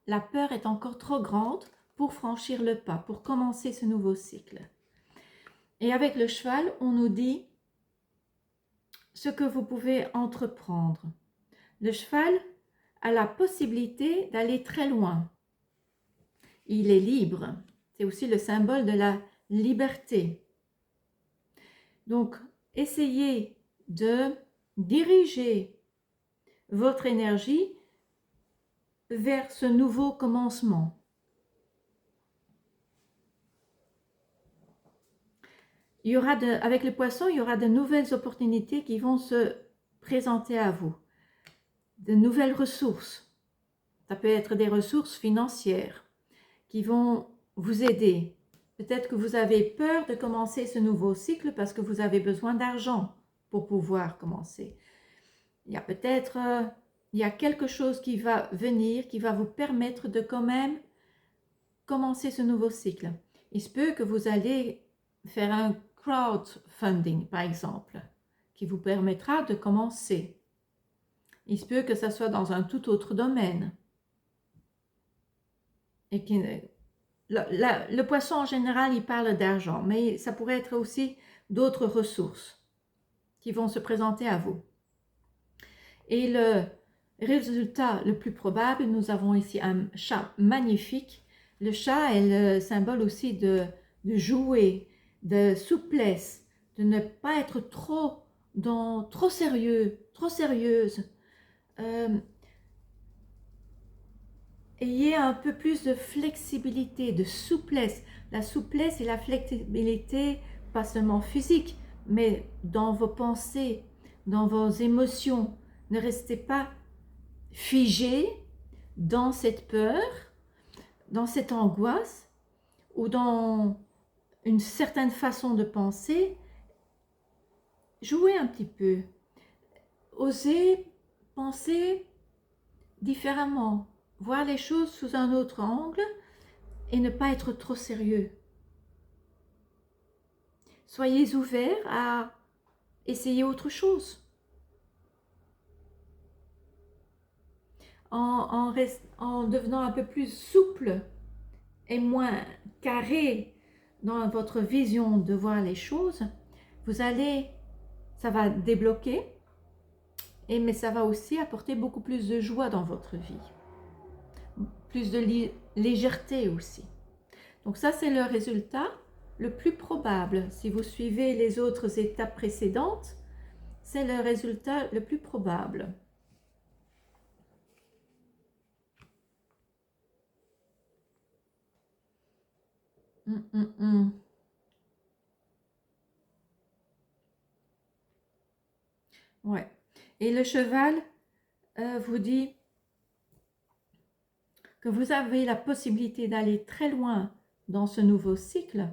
la peur est encore trop grande pour franchir le pas, pour commencer ce nouveau cycle. Et avec le cheval, on nous dit ce que vous pouvez entreprendre. Le cheval a la possibilité d'aller très loin. Il est libre. C'est aussi le symbole de la liberté. Donc, essayez de diriger votre énergie vers ce nouveau commencement. Avec les poissons, il y aura de nouvelles opportunités qui vont se présenter à vous. De nouvelles ressources. Ça peut être des ressources financières qui vont vous aider. Peut-être que vous avez peur de commencer ce nouveau cycle parce que vous avez besoin d'argent pour pouvoir commencer. Il y a peut-être il y a quelque chose qui va venir, qui va vous permettre de quand même commencer ce nouveau cycle. Il se peut que vous allez faire un crowdfunding, par exemple, qui vous permettra de commencer. Il se peut que ça soit dans un tout autre domaine. Et le poisson, en général, il parle d'argent, mais ça pourrait être aussi d'autres ressources qui vont se présenter à vous. Et le résultat le plus probable, nous avons ici un chat magnifique. Le chat est le symbole aussi de jouer, de souplesse, de ne pas être trop sérieux, trop sérieuse. Ayez un peu plus de flexibilité, de souplesse. La souplesse et la flexibilité, pas seulement physique, mais dans vos pensées, dans vos émotions. Ne restez pas figé dans cette peur, dans cette angoisse ou dans une certaine façon de penser. Jouez un petit peu. Osez penser différemment, voir les choses sous un autre angle et ne pas être trop sérieux. Soyez ouverts à essayer autre chose. En devenant un peu plus souple et moins carré dans votre vision de voir les choses, ça va débloquer, mais ça va aussi apporter beaucoup plus de joie dans votre vie, plus de légèreté aussi. Donc ça, c'est le résultat le plus probable. Si vous suivez les autres étapes précédentes, c'est le résultat le plus probable. Ouais. Et le cheval vous dit que vous avez la possibilité d'aller très loin dans ce nouveau cycle,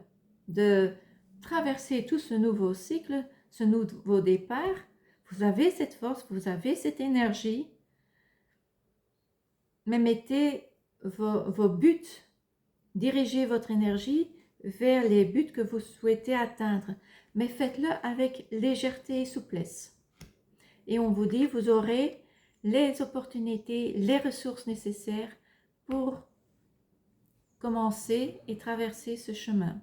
de traverser tout ce nouveau cycle, ce nouveau départ. Vous avez cette force, vous avez cette énergie, mais mettez vos buts, dirigez votre énergie vers les buts que vous souhaitez atteindre, mais faites-le avec légèreté et souplesse. Et on vous dit, vous aurez les opportunités, les ressources nécessaires pour commencer et traverser ce chemin,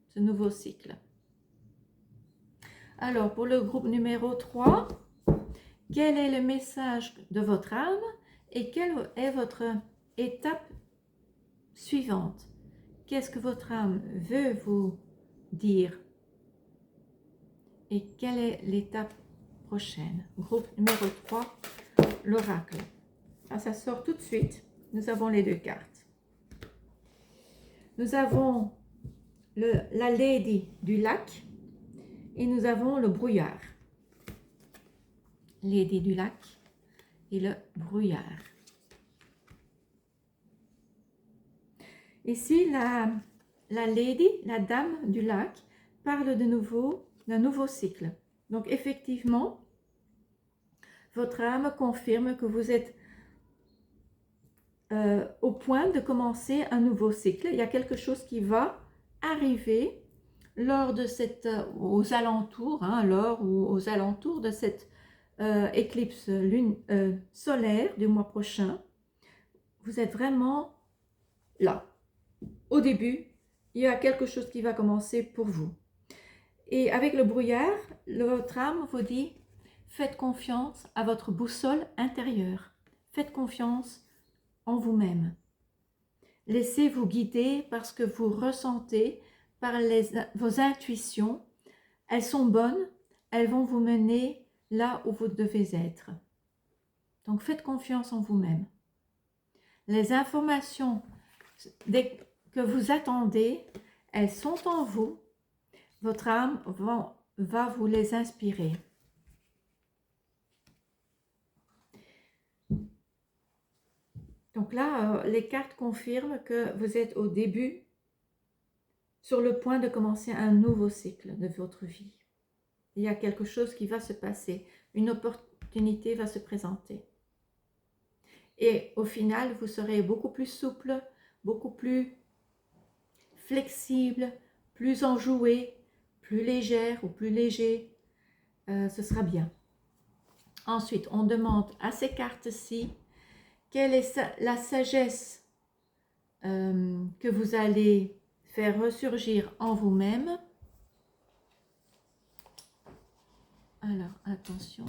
ce nouveau cycle. Alors, pour le groupe numéro 3, quel est le message de votre âme et quelle est votre étape suivante? Qu'est-ce que votre âme veut vous dire? Et quelle est l'étape prochaine? Groupe numéro 3, l'oracle. Ah, ça sort tout de suite. Nous avons les deux cartes. Nous avons la Lady du lac et nous avons le brouillard. Lady du lac et le brouillard. Ici, la Lady, la dame du lac, parle de nouveau d'un nouveau cycle. Donc, effectivement, votre âme confirme que vous êtes au point de commencer un nouveau cycle. Il y a quelque chose qui va arriver lors de cette, aux alentours, aux alentours de cette éclipse solaire du mois prochain. Vous êtes vraiment là. Au début, il y a quelque chose qui va commencer pour vous. Et avec le brouillard, votre âme vous dit, faites confiance à votre boussole intérieure. Faites confiance en vous-même. Laissez-vous guider par ce que vous ressentez, par vos intuitions. Elles sont bonnes, elles vont vous mener là où vous devez être. Donc faites confiance en vous-même. Les informations que vous attendez, elles sont en vous. Votre âme va vous les inspirer. Donc là, les cartes confirment que vous êtes au début sur le point de commencer un nouveau cycle de votre vie. Il y a quelque chose qui va se passer, une opportunité va se présenter. Et au final, vous serez beaucoup plus souple, beaucoup plus flexible, plus enjoué, plus légère ou plus léger. Ce sera bien. Ensuite, on demande à ces cartes-ci, quelle est la sagesse que vous allez faire ressurgir en vous-même. Alors, attention.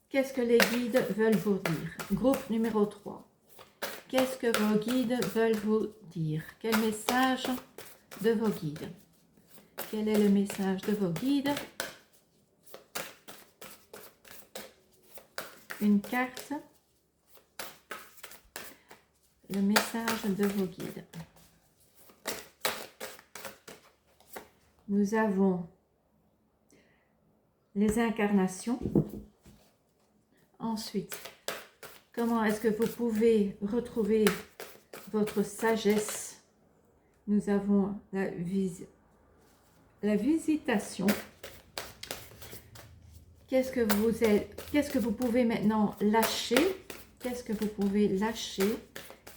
Qu'est-ce que les guides veulent vous dire? Groupe numéro 3. Qu'est-ce que vos guides veulent vous dire? Quel message de vos guides? Quel est le message de vos guides? Une carte. Le message de vos guides. Nous avons les incarnations. Ensuite, comment est-ce que vous pouvez retrouver votre sagesse? Nous avons la visitation. Qu'est-ce que vous pouvez maintenant lâcher? Qu'est-ce que vous pouvez lâcher?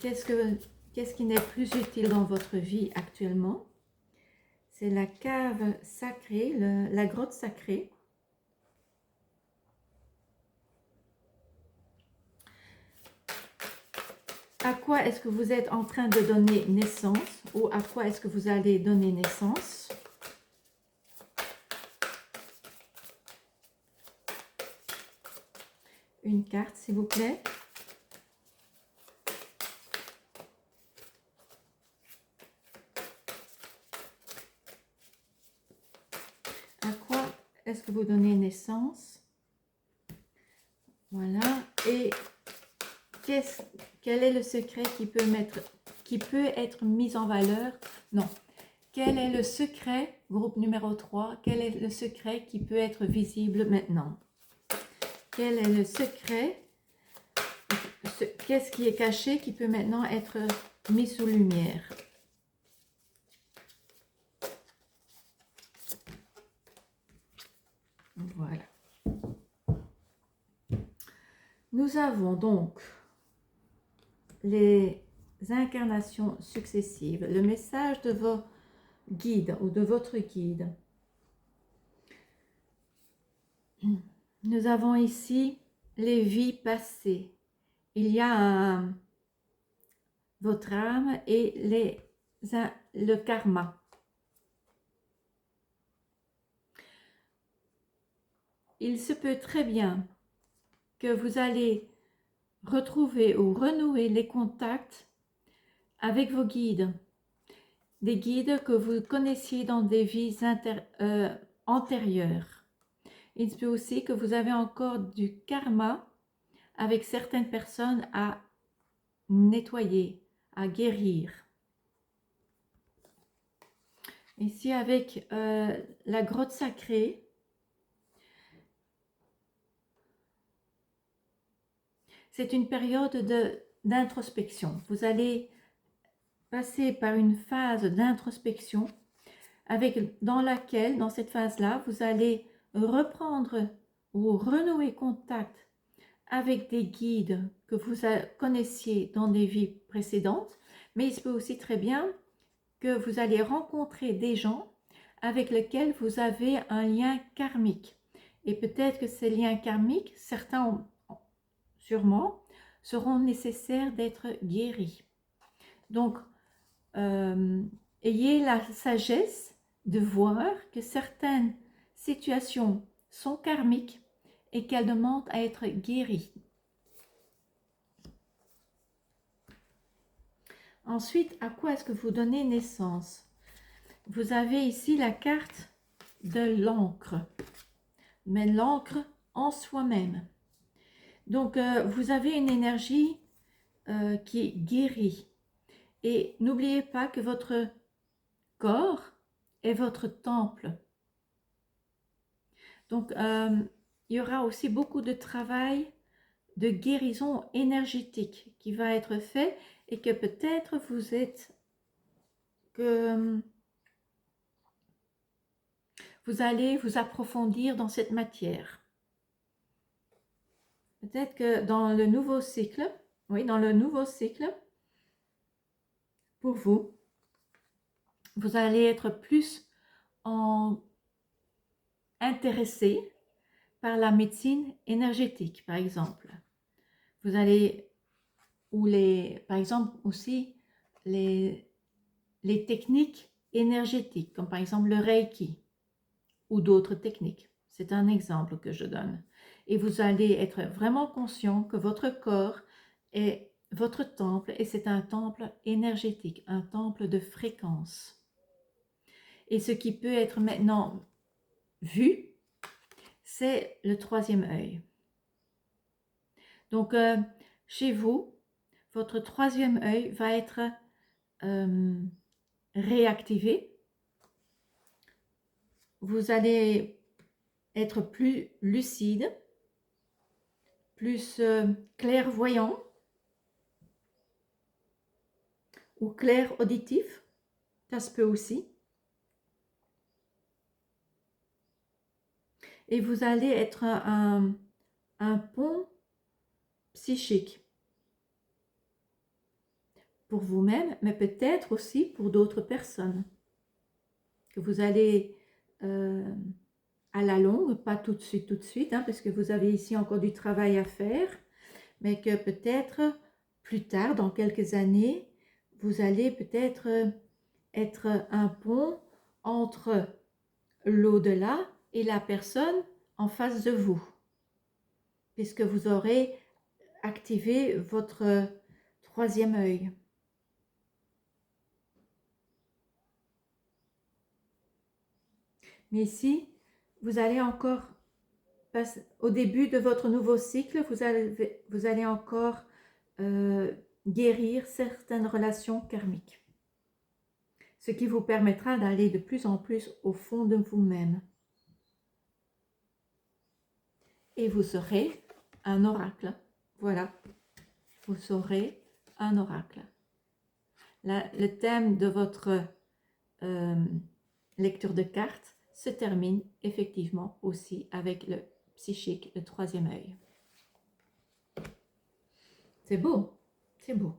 Qu'est-ce qui n'est plus utile dans votre vie actuellement? C'est la cave sacrée, la grotte sacrée. À quoi est-ce que vous êtes en train de donner naissance ou à quoi est-ce que vous allez donner naissance? Une carte, s'il vous plaît. À quoi est-ce que vous donnez naissance? Voilà. Et quel est le secret qui peut être mis en valeur? Non. Quel est le secret, groupe numéro 3, quel est le secret qui peut être visible maintenant? Quel est le secret? Qu'est-ce qui est caché qui peut maintenant être mis sous lumière? Voilà. Nous avons donc les incarnations successives, le message de vos guides ou de votre guide. Nous avons ici les vies passées. Il y a votre âme et le karma. Il se peut très bien que vous allez retrouver ou renouer les contacts avec vos guides. Des guides que vous connaissiez dans des vies antérieures. Il se peut aussi que vous avez encore du karma avec certaines personnes à nettoyer, à guérir. Ici avec la grotte sacrée, c'est une période d'introspection. Vous allez passer par une phase d'introspection dans cette phase-là, vous allez reprendre ou renouer contact avec des guides que vous connaissiez dans des vies précédentes, mais il se peut aussi très bien que vous allez rencontrer des gens avec lesquels vous avez un lien karmique. Et peut-être que ces liens karmiques, certains sûrement, seront nécessaires d'être guéris. Donc, ayez la sagesse de voir que certaines situations sont karmiques et qu'elles demandent à être guéries. Ensuite, à quoi est-ce que vous donnez naissance? Vous avez ici la carte de l'encre, mais l'encre en soi-même. Donc, vous avez une énergie qui guérit. Et n'oubliez pas que votre corps est votre temple. Donc, il y aura aussi beaucoup de travail de guérison énergétique qui va être fait et que peut-être vous êtes que vous allez vous approfondir dans cette matière. Peut-être que dans le nouveau cycle, oui, dans le nouveau cycle, pour vous, vous allez être plus intéressé par la médecine énergétique, par exemple. Vous allez, par exemple aussi, les techniques énergétiques, comme par exemple le Reiki ou d'autres techniques. C'est un exemple que je donne. Et vous allez être vraiment conscient que votre corps est votre temple et c'est un temple énergétique, un temple de fréquence. Et ce qui peut être maintenant vu, c'est le troisième œil. Donc, chez vous, votre troisième œil va être réactivé. Vous allez être plus lucide, plus clairvoyant ou clair-auditif, ça se peut aussi. Et vous allez être un pont psychique pour vous-même, mais peut-être aussi pour d'autres personnes. Que vous allez à la longue, pas tout de suite, hein, parce que vous avez ici encore du travail à faire, mais que peut-être plus tard, dans quelques années, vous allez peut-être être un pont entre l'au-delà et la personne en face de vous, puisque vous aurez activé votre troisième œil. Mais ici, vous allez encore, au début de votre nouveau cycle, vous allez encore guérir certaines relations karmiques. Ce qui vous permettra d'aller de plus en plus au fond de vous-même. Et vous serez un oracle. Voilà, vous serez un oracle. Le thème de votre lecture de cartes se termine effectivement aussi avec le psychique, le troisième œil. C'est beau, c'est beau.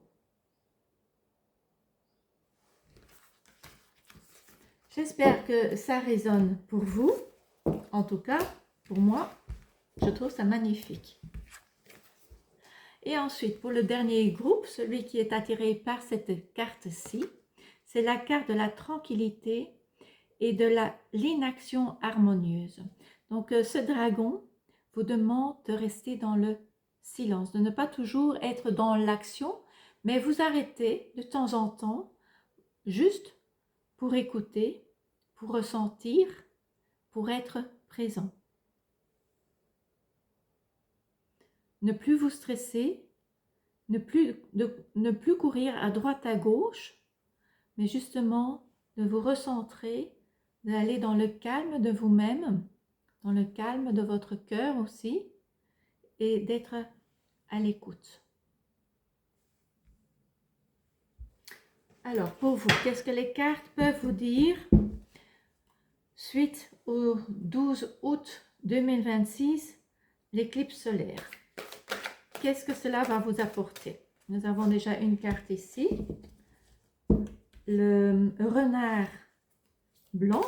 J'espère que ça résonne pour vous. En tout cas, pour moi, je trouve ça magnifique. Et ensuite, pour le dernier groupe, celui qui est attiré par cette carte-ci, c'est la carte de la tranquillité et de l'inaction harmonieuse. Donc, ce dragon vous demande de rester dans le silence, de ne pas toujours être dans l'action, mais vous arrêtez de temps en temps, juste pour écouter, pour ressentir, pour être présent. Ne plus vous stresser, ne plus courir à droite à gauche, mais justement de vous recentrer, d'aller dans le calme de vous-même, dans le calme de votre cœur aussi, et d'être à l'écoute. Alors, pour vous, qu'est-ce que les cartes peuvent vous dire suite au 12 août 2026, l'éclipse solaire? Qu'est-ce que cela va vous apporter? Nous avons déjà une carte ici, le renard blanc.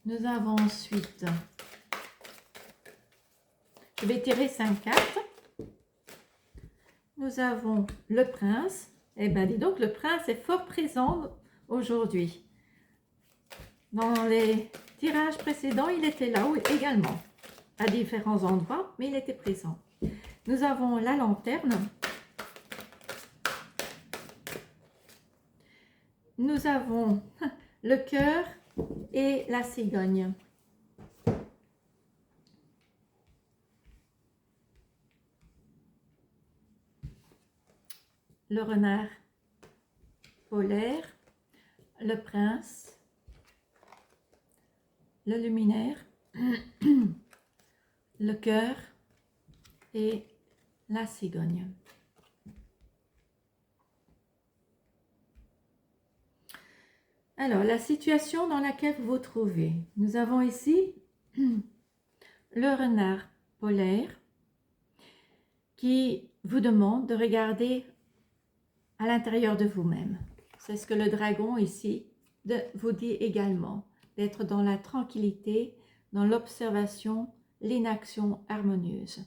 Nous avons ensuite, je vais tirer 5 cartes. Nous avons le prince. Eh bien, dis donc, le prince est fort présent aujourd'hui. Dans les tirages précédents, il était là également, à différents endroits, mais il était présent. Nous avons la lanterne. Nous avons le cœur et la cigogne. Le renard polaire, le prince, le luminaire, le cœur et la cigogne. Alors, la situation dans laquelle vous vous trouvez. Nous avons ici le renard polaire qui vous demande de regarder à l'intérieur de vous-même. C'est ce que le dragon ici vous dit également, d'être dans la tranquillité, dans l'observation, l'inaction harmonieuse.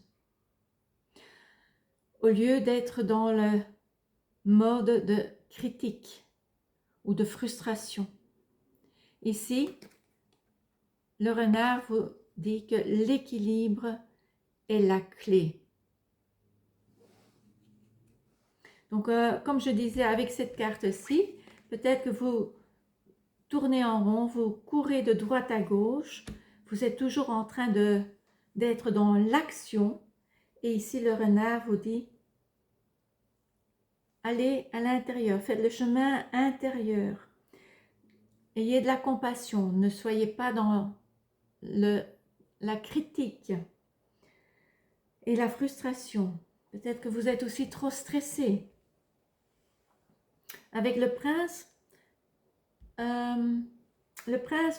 Au lieu d'être dans le mode de critique ou de frustration. Ici, le renard vous dit que l'équilibre est la clé. Donc, comme je disais, avec cette carte-ci, peut-être que vous tournez en rond, vous courez de droite à gauche, vous êtes toujours en train d'être dans l'action. Et ici, le renard vous dit, allez à l'intérieur, faites le chemin intérieur. Ayez de la compassion, ne soyez pas dans la critique et la frustration. Peut-être que vous êtes aussi trop stressé. Avec le prince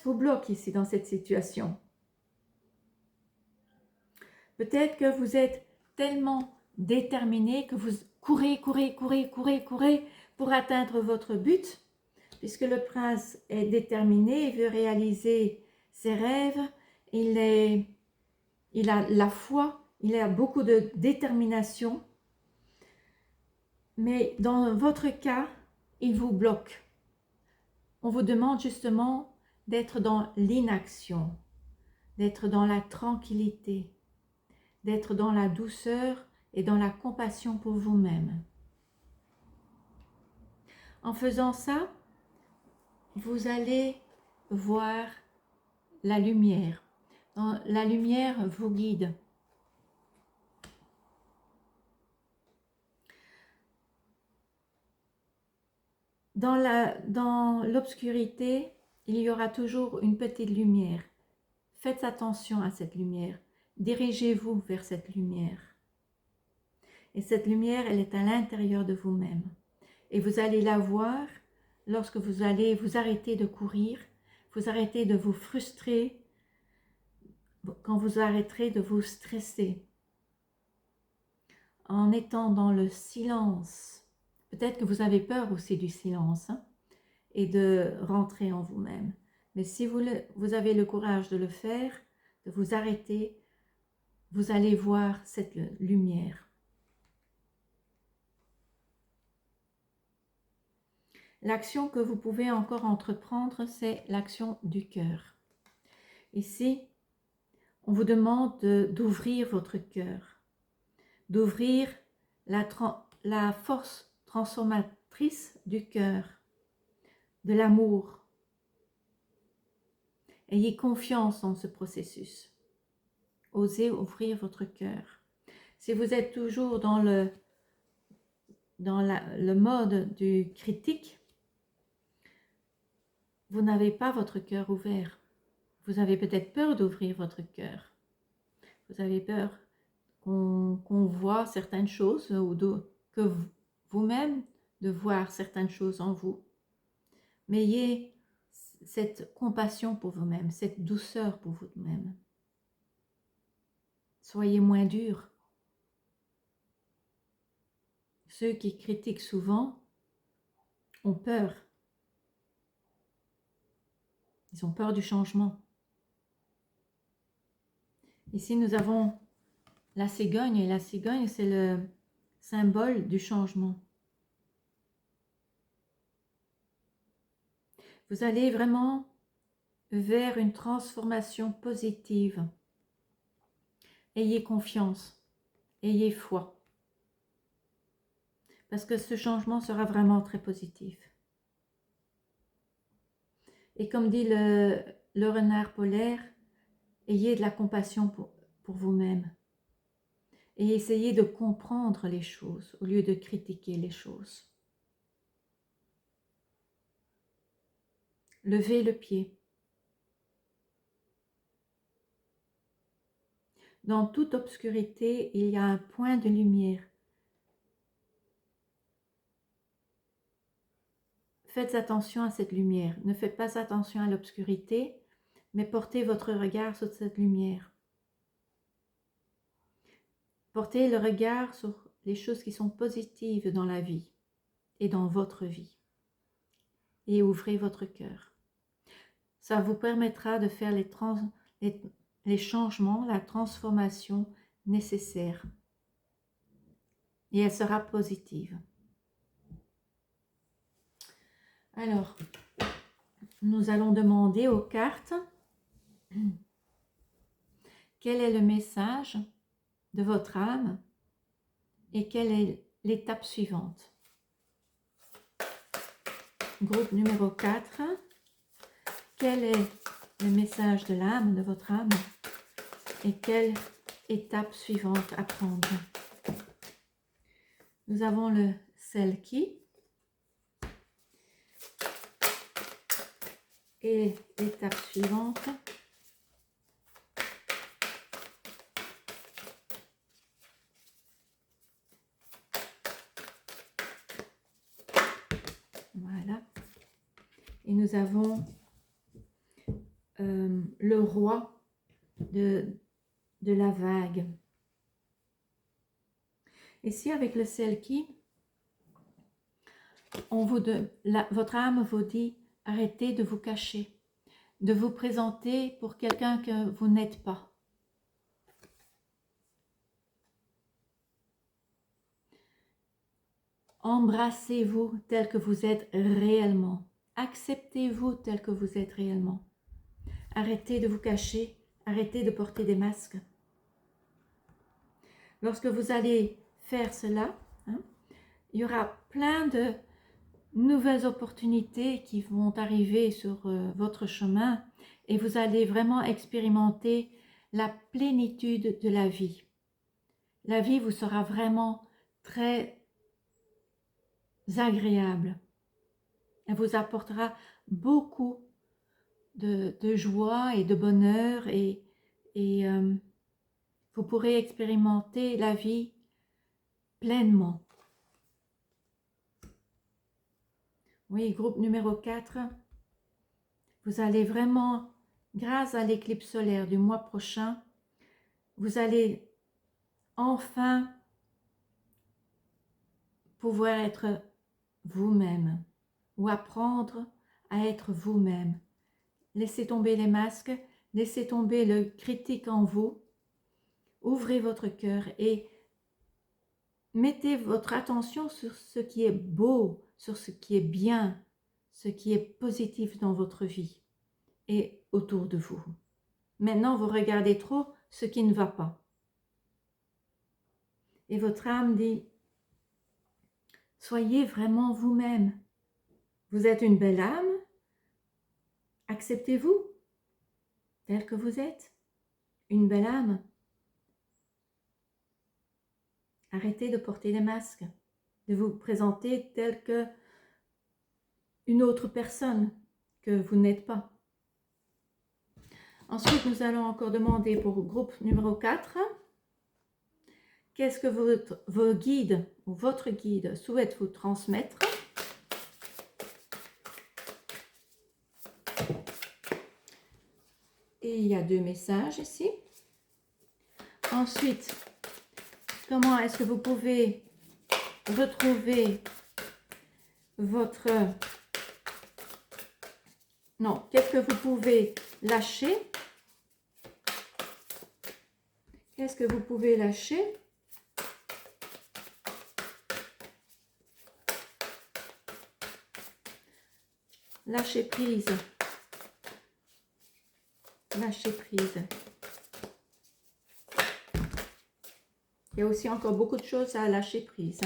vous bloque ici dans cette situation. Peut-être que vous êtes tellement déterminé que vous courez pour atteindre votre but, puisque le prince est déterminé, il veut réaliser ses rêves, il a la foi, il a beaucoup de détermination, mais dans votre cas, il vous bloque. On vous demande justement d'être dans l'inaction, d'être dans la tranquillité, d'être dans la douceur et dans la compassion pour vous-même. En faisant ça, vous allez voir la lumière. La lumière vous guide. Dans l'obscurité, il y aura toujours une petite lumière. Faites attention à cette lumière. Dirigez-vous vers cette lumière. Et cette lumière, elle est à l'intérieur de vous-même. Et vous allez la voir lorsque vous allez vous arrêter de courir, vous arrêtez de vous frustrer, quand vous arrêterez de vous stresser. En étant dans le silence, peut-être que vous avez peur aussi du silence, et de rentrer en vous-même. Mais si vous avez le courage de le faire, de vous arrêter, vous allez voir cette lumière. L'action que vous pouvez encore entreprendre, c'est l'action du cœur. Ici, on vous demande d'ouvrir votre cœur, d'ouvrir la force transformatrice du cœur, de l'amour. Ayez confiance en ce processus. Osez ouvrir votre cœur. Si vous êtes toujours dans le mode du critique, vous n'avez pas votre cœur ouvert. Vous avez peut-être peur d'ouvrir votre cœur. Vous avez peur qu'on voit certaines choses ou que vous-même de voir certaines choses en vous. Mais ayez cette compassion pour vous-même, cette douceur pour vous-même. Soyez moins dur. Ceux qui critiquent souvent ont peur. Ils ont peur du changement. Ici, nous avons la cigogne, et la cigogne, c'est le symbole du changement. Vous allez vraiment vers une transformation positive. Ayez confiance, ayez foi. Parce que ce changement sera vraiment très positif. Et comme dit le renard polaire, ayez de la compassion pour vous-même. Et essayez de comprendre les choses au lieu de critiquer les choses. Levez le pied. Dans toute obscurité, il y a un point de lumière. faites attention à cette lumière. Ne faites pas attention à l'obscurité, mais portez votre regard sur cette lumière. Portez le regard sur les choses qui sont positives dans la vie et dans votre vie. Et ouvrez votre cœur. Ça vous permettra de faire les changements, la transformation nécessaire. Et elle sera positive. Alors, nous allons demander aux cartes quel est le message de votre âme et quelle est l'étape suivante. Groupe numéro 4, quel est le message de l'âme, de votre âme, et quelle étape suivante à prendre. Nous avons le Selkie et l'étape suivante. Voilà. Et nous avons le roi de la vague. Ici, avec le Selkie, votre âme vous dit, arrêtez de vous cacher, de vous présenter pour quelqu'un que vous n'êtes pas. Embrassez-vous tel que vous êtes réellement. Acceptez-vous tel que vous êtes réellement. Arrêtez de vous cacher, arrêtez de porter des masques. Lorsque vous allez faire cela, il y aura plein de nouvelles opportunités qui vont arriver sur votre chemin et vous allez vraiment expérimenter la plénitude de la vie. La vie vous sera vraiment très agréable. Elle vous apportera beaucoup de joie et de bonheur et vous pourrez expérimenter la vie pleinement. Oui, groupe numéro 4, vous allez vraiment, grâce à l'éclipse solaire du mois prochain, vous allez enfin pouvoir être vous-même ou apprendre à être vous-même. Laissez tomber les masques, laissez tomber le critique en vous, ouvrez votre cœur et mettez votre attention sur ce qui est beau, sur ce qui est bien, ce qui est positif dans votre vie et autour de vous. Maintenant, vous regardez trop ce qui ne va pas. Et votre âme dit, soyez vraiment vous-même. Vous êtes une belle âme. Acceptez-vous tel que vous êtes. Une belle âme. Arrêtez de porter des masques, de vous présenter tel que une autre personne que vous n'êtes pas. Ensuite, nous allons encore demander pour le groupe numéro 4, qu'est-ce que vos guides ou votre guide souhaite vous transmettre? Et il y a 2 messages ici. Ensuite, comment est-ce que vous pouvez retrouver votre... Non, qu'est-ce que vous pouvez lâcher? Qu'est-ce que vous pouvez lâcher? Lâcher prise. Lâcher prise. Il y a aussi encore beaucoup de choses à lâcher prise.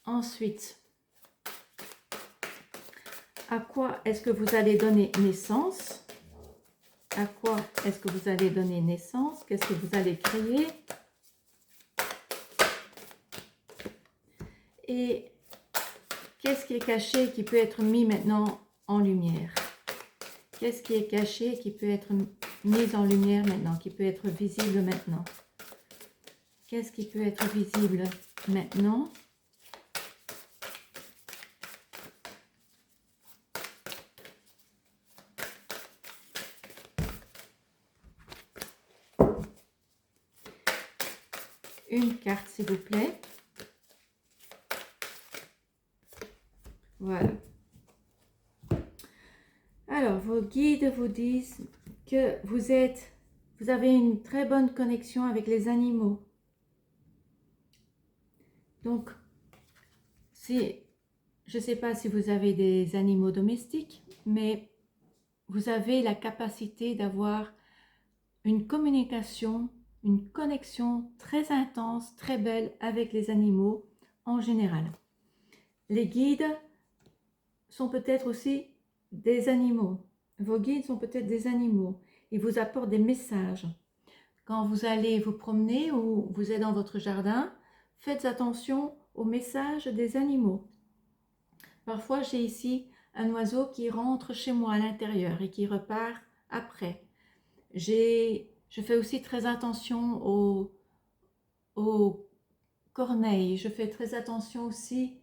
Ensuite, à quoi est-ce que vous allez donner naissance? À quoi est-ce que vous allez donner naissance? Qu'est-ce que vous allez créer? Et qu'est-ce qui est caché qui peut être mis maintenant en lumière? Qu'est-ce qui est caché qui peut être mis en lumière maintenant, qui peut être visible maintenant? Qu'est-ce qui peut être visible maintenant? Une carte, s'il vous plaît. Voilà. Alors, vos guides vous disent que vous avez une très bonne connexion avec les animaux. Donc, je ne sais pas si vous avez des animaux domestiques, mais vous avez la capacité d'avoir une communication, une connexion très intense, très belle avec les animaux en général. Les guides sont peut-être aussi des animaux. Vos guides sont peut-être des animaux. Ils vous apportent des messages. Quand vous allez vous promener ou vous êtes dans votre jardin, faites attention aux messages des animaux. Parfois, j'ai ici un oiseau qui rentre chez moi à l'intérieur et qui repart après. Je fais aussi très attention aux corneilles. Je fais très attention aussi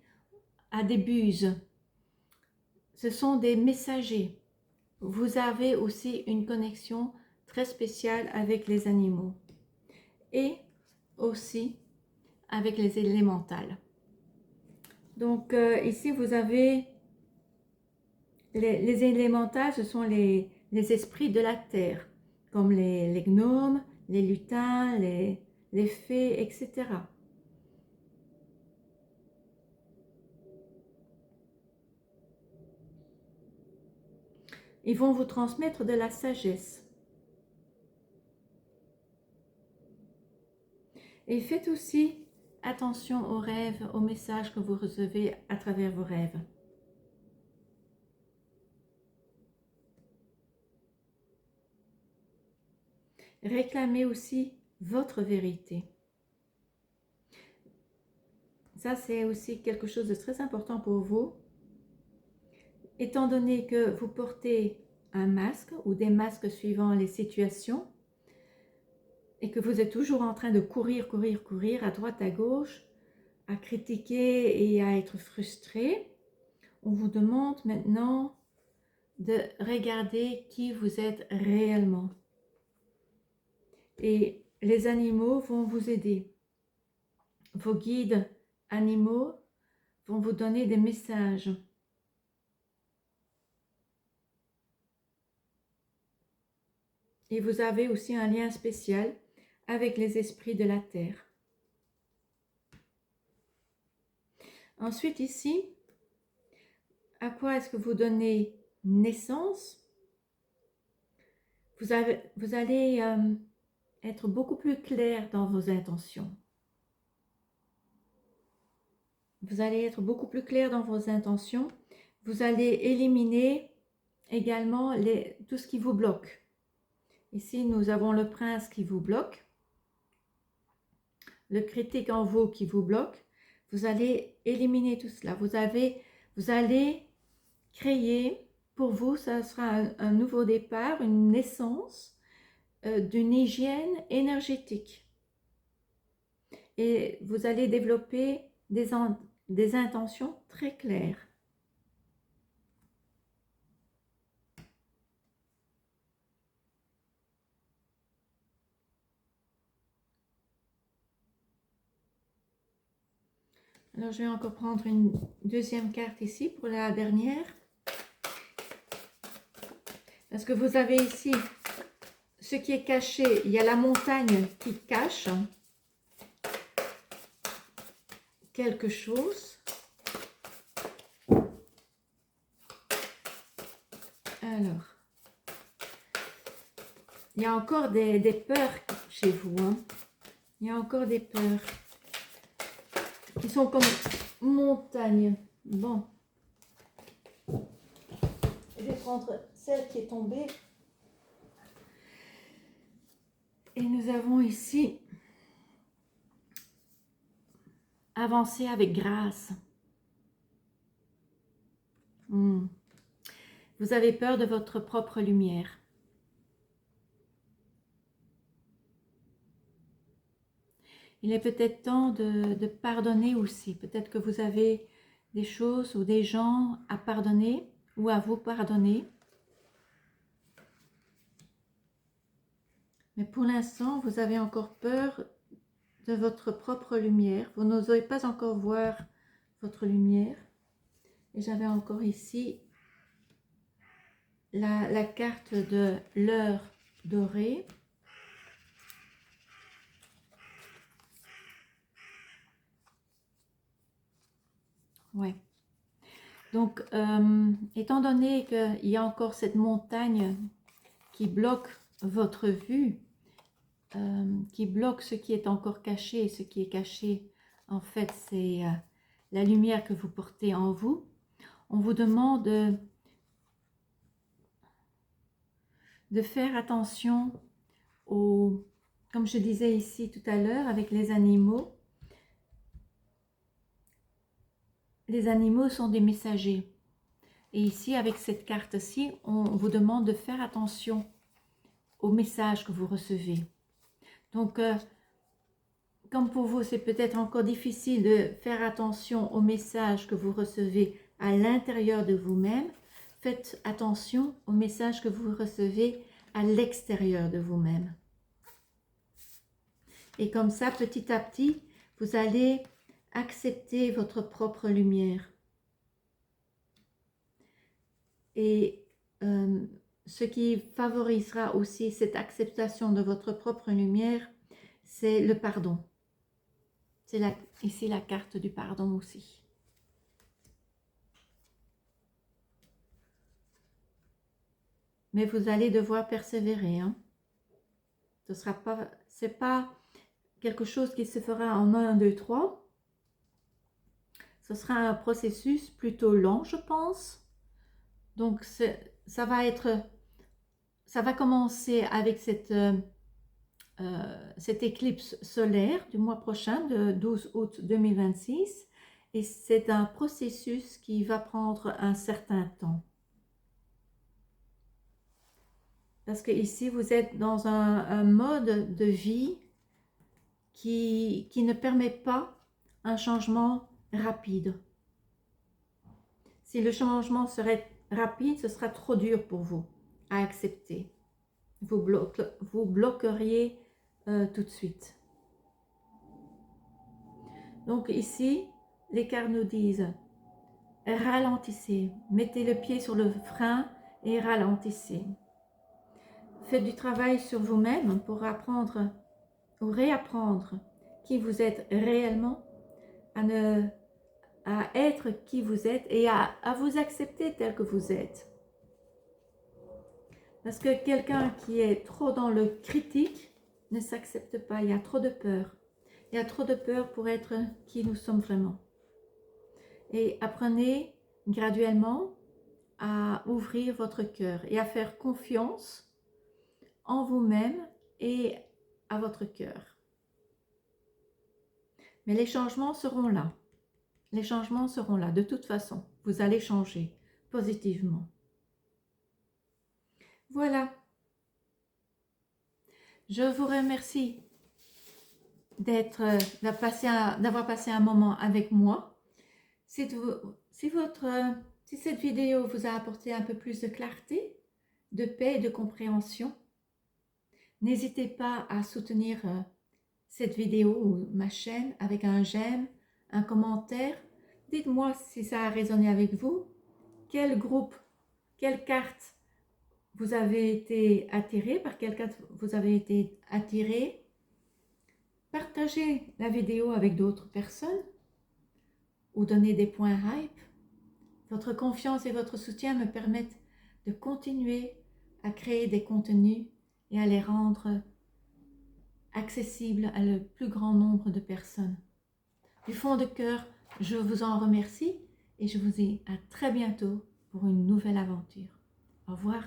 à des buses. Ce sont des messagers. Vous avez aussi une connexion très spéciale avec les animaux et aussi avec les élémentales. Donc ici vous avez les élémentales, ce sont les esprits de la terre, comme les gnomes, les lutins, les fées, etc. Ils vont vous transmettre de la sagesse. Et faites aussi attention aux rêves, aux messages que vous recevez à travers vos rêves. Réclamez aussi votre vérité. Ça, c'est aussi quelque chose de très important pour vous. Étant donné que vous portez un masque ou des masques suivant les situations et que vous êtes toujours en train de courir, courir, courir à droite, à gauche, à critiquer et à être frustré, on vous demande maintenant de regarder qui vous êtes réellement. Et les animaux vont vous aider. Vos guides animaux vont vous donner des messages. Et vous avez aussi un lien spécial avec les esprits de la terre. Ensuite ici, à quoi est-ce que vous donnez naissance? Vous allez être beaucoup plus clair dans vos intentions. Vous allez être beaucoup plus clair dans vos intentions. Vous allez éliminer également tout ce qui vous bloque. Ici, nous avons le prince qui vous bloque, le critique en vous qui vous bloque. Vous allez éliminer tout cela. Vous allez créer, pour vous, ça sera un nouveau départ, une naissance d'une hygiène énergétique. Et vous allez développer des intentions très claires. Alors, je vais encore prendre une deuxième carte ici pour la dernière. Parce que vous avez ici ce qui est caché. Il y a la montagne qui cache quelque chose. Alors, il y a encore des peurs chez vous. Hein. Il y a encore des peurs qui sont comme montagne. Bon. Je vais prendre celle qui est tombée. Et nous avons ici avancer avec grâce. Vous avez peur de votre propre lumière. Il est peut-être temps de pardonner aussi. Peut-être que vous avez des choses ou des gens à pardonner ou à vous pardonner. Mais pour l'instant, vous avez encore peur de votre propre lumière. Vous n'osez pas encore voir votre lumière. Et j'avais encore ici la carte de l'heure dorée. Ouais. Donc, étant donné qu'il y a encore cette montagne qui bloque votre vue, qui bloque ce qui est encore caché, et ce qui est caché, en fait, c'est la lumière que vous portez en vous. On vous demande de faire attention aux, comme je disais ici tout à l'heure, avec les animaux. Les animaux sont des messagers. Et ici, avec cette carte-ci, on vous demande de faire attention aux messages que vous recevez. Donc, comme pour vous, c'est peut-être encore difficile de faire attention aux messages que vous recevez à l'intérieur de vous-même, faites attention aux messages que vous recevez à l'extérieur de vous-même. Et comme ça, petit à petit, vous allez accepter votre propre lumière. Et ce qui favorisera aussi cette acceptation de votre propre lumière, c'est le pardon. C'est ici la carte du pardon aussi. Mais vous allez devoir persévérer. Hein. C'est pas quelque chose qui se fera en 1, 2, 3. Ce sera un processus plutôt lent, je pense. Donc, ça va commencer avec cette éclipse solaire du mois prochain, de 12 août 2026. Et c'est un processus qui va prendre un certain temps. Parce que ici, vous êtes dans un mode de vie qui ne permet pas un changement rapide. Si le changement serait rapide, ce sera trop dur pour vous à accepter. Vous bloqueriez tout de suite. Donc ici, les cartes nous disent, ralentissez, mettez le pied sur le frein et ralentissez. Faites du travail sur vous-même pour apprendre ou réapprendre qui vous êtes réellement, à être qui vous êtes et à vous accepter tel que vous êtes. Parce que quelqu'un qui est trop dans le critique ne s'accepte pas, il y a trop de peur. Il y a trop de peur pour être qui nous sommes vraiment. Et apprenez graduellement à ouvrir votre cœur et à faire confiance en vous-même et à votre cœur. Mais les changements seront là. Les changements seront là. De toute façon, vous allez changer positivement. Voilà. Je vous remercie d'avoir passé un moment avec moi. Si cette vidéo vous a apporté un peu plus de clarté, de paix et de compréhension, n'hésitez pas à soutenir cette vidéo ou ma chaîne avec un j'aime, un commentaire. Dites-moi si ça a résonné avec vous, quel groupe, quelle carte vous avez été attiré, par quelle carte vous avez été attiré. Partagez la vidéo avec d'autres personnes ou donnez des points hype. Votre confiance et votre soutien me permettent de continuer à créer des contenus et à les rendre accessibles à le plus grand nombre de personnes. Du fond de cœur, je vous en remercie et je vous dis à très bientôt pour une nouvelle aventure. Au revoir.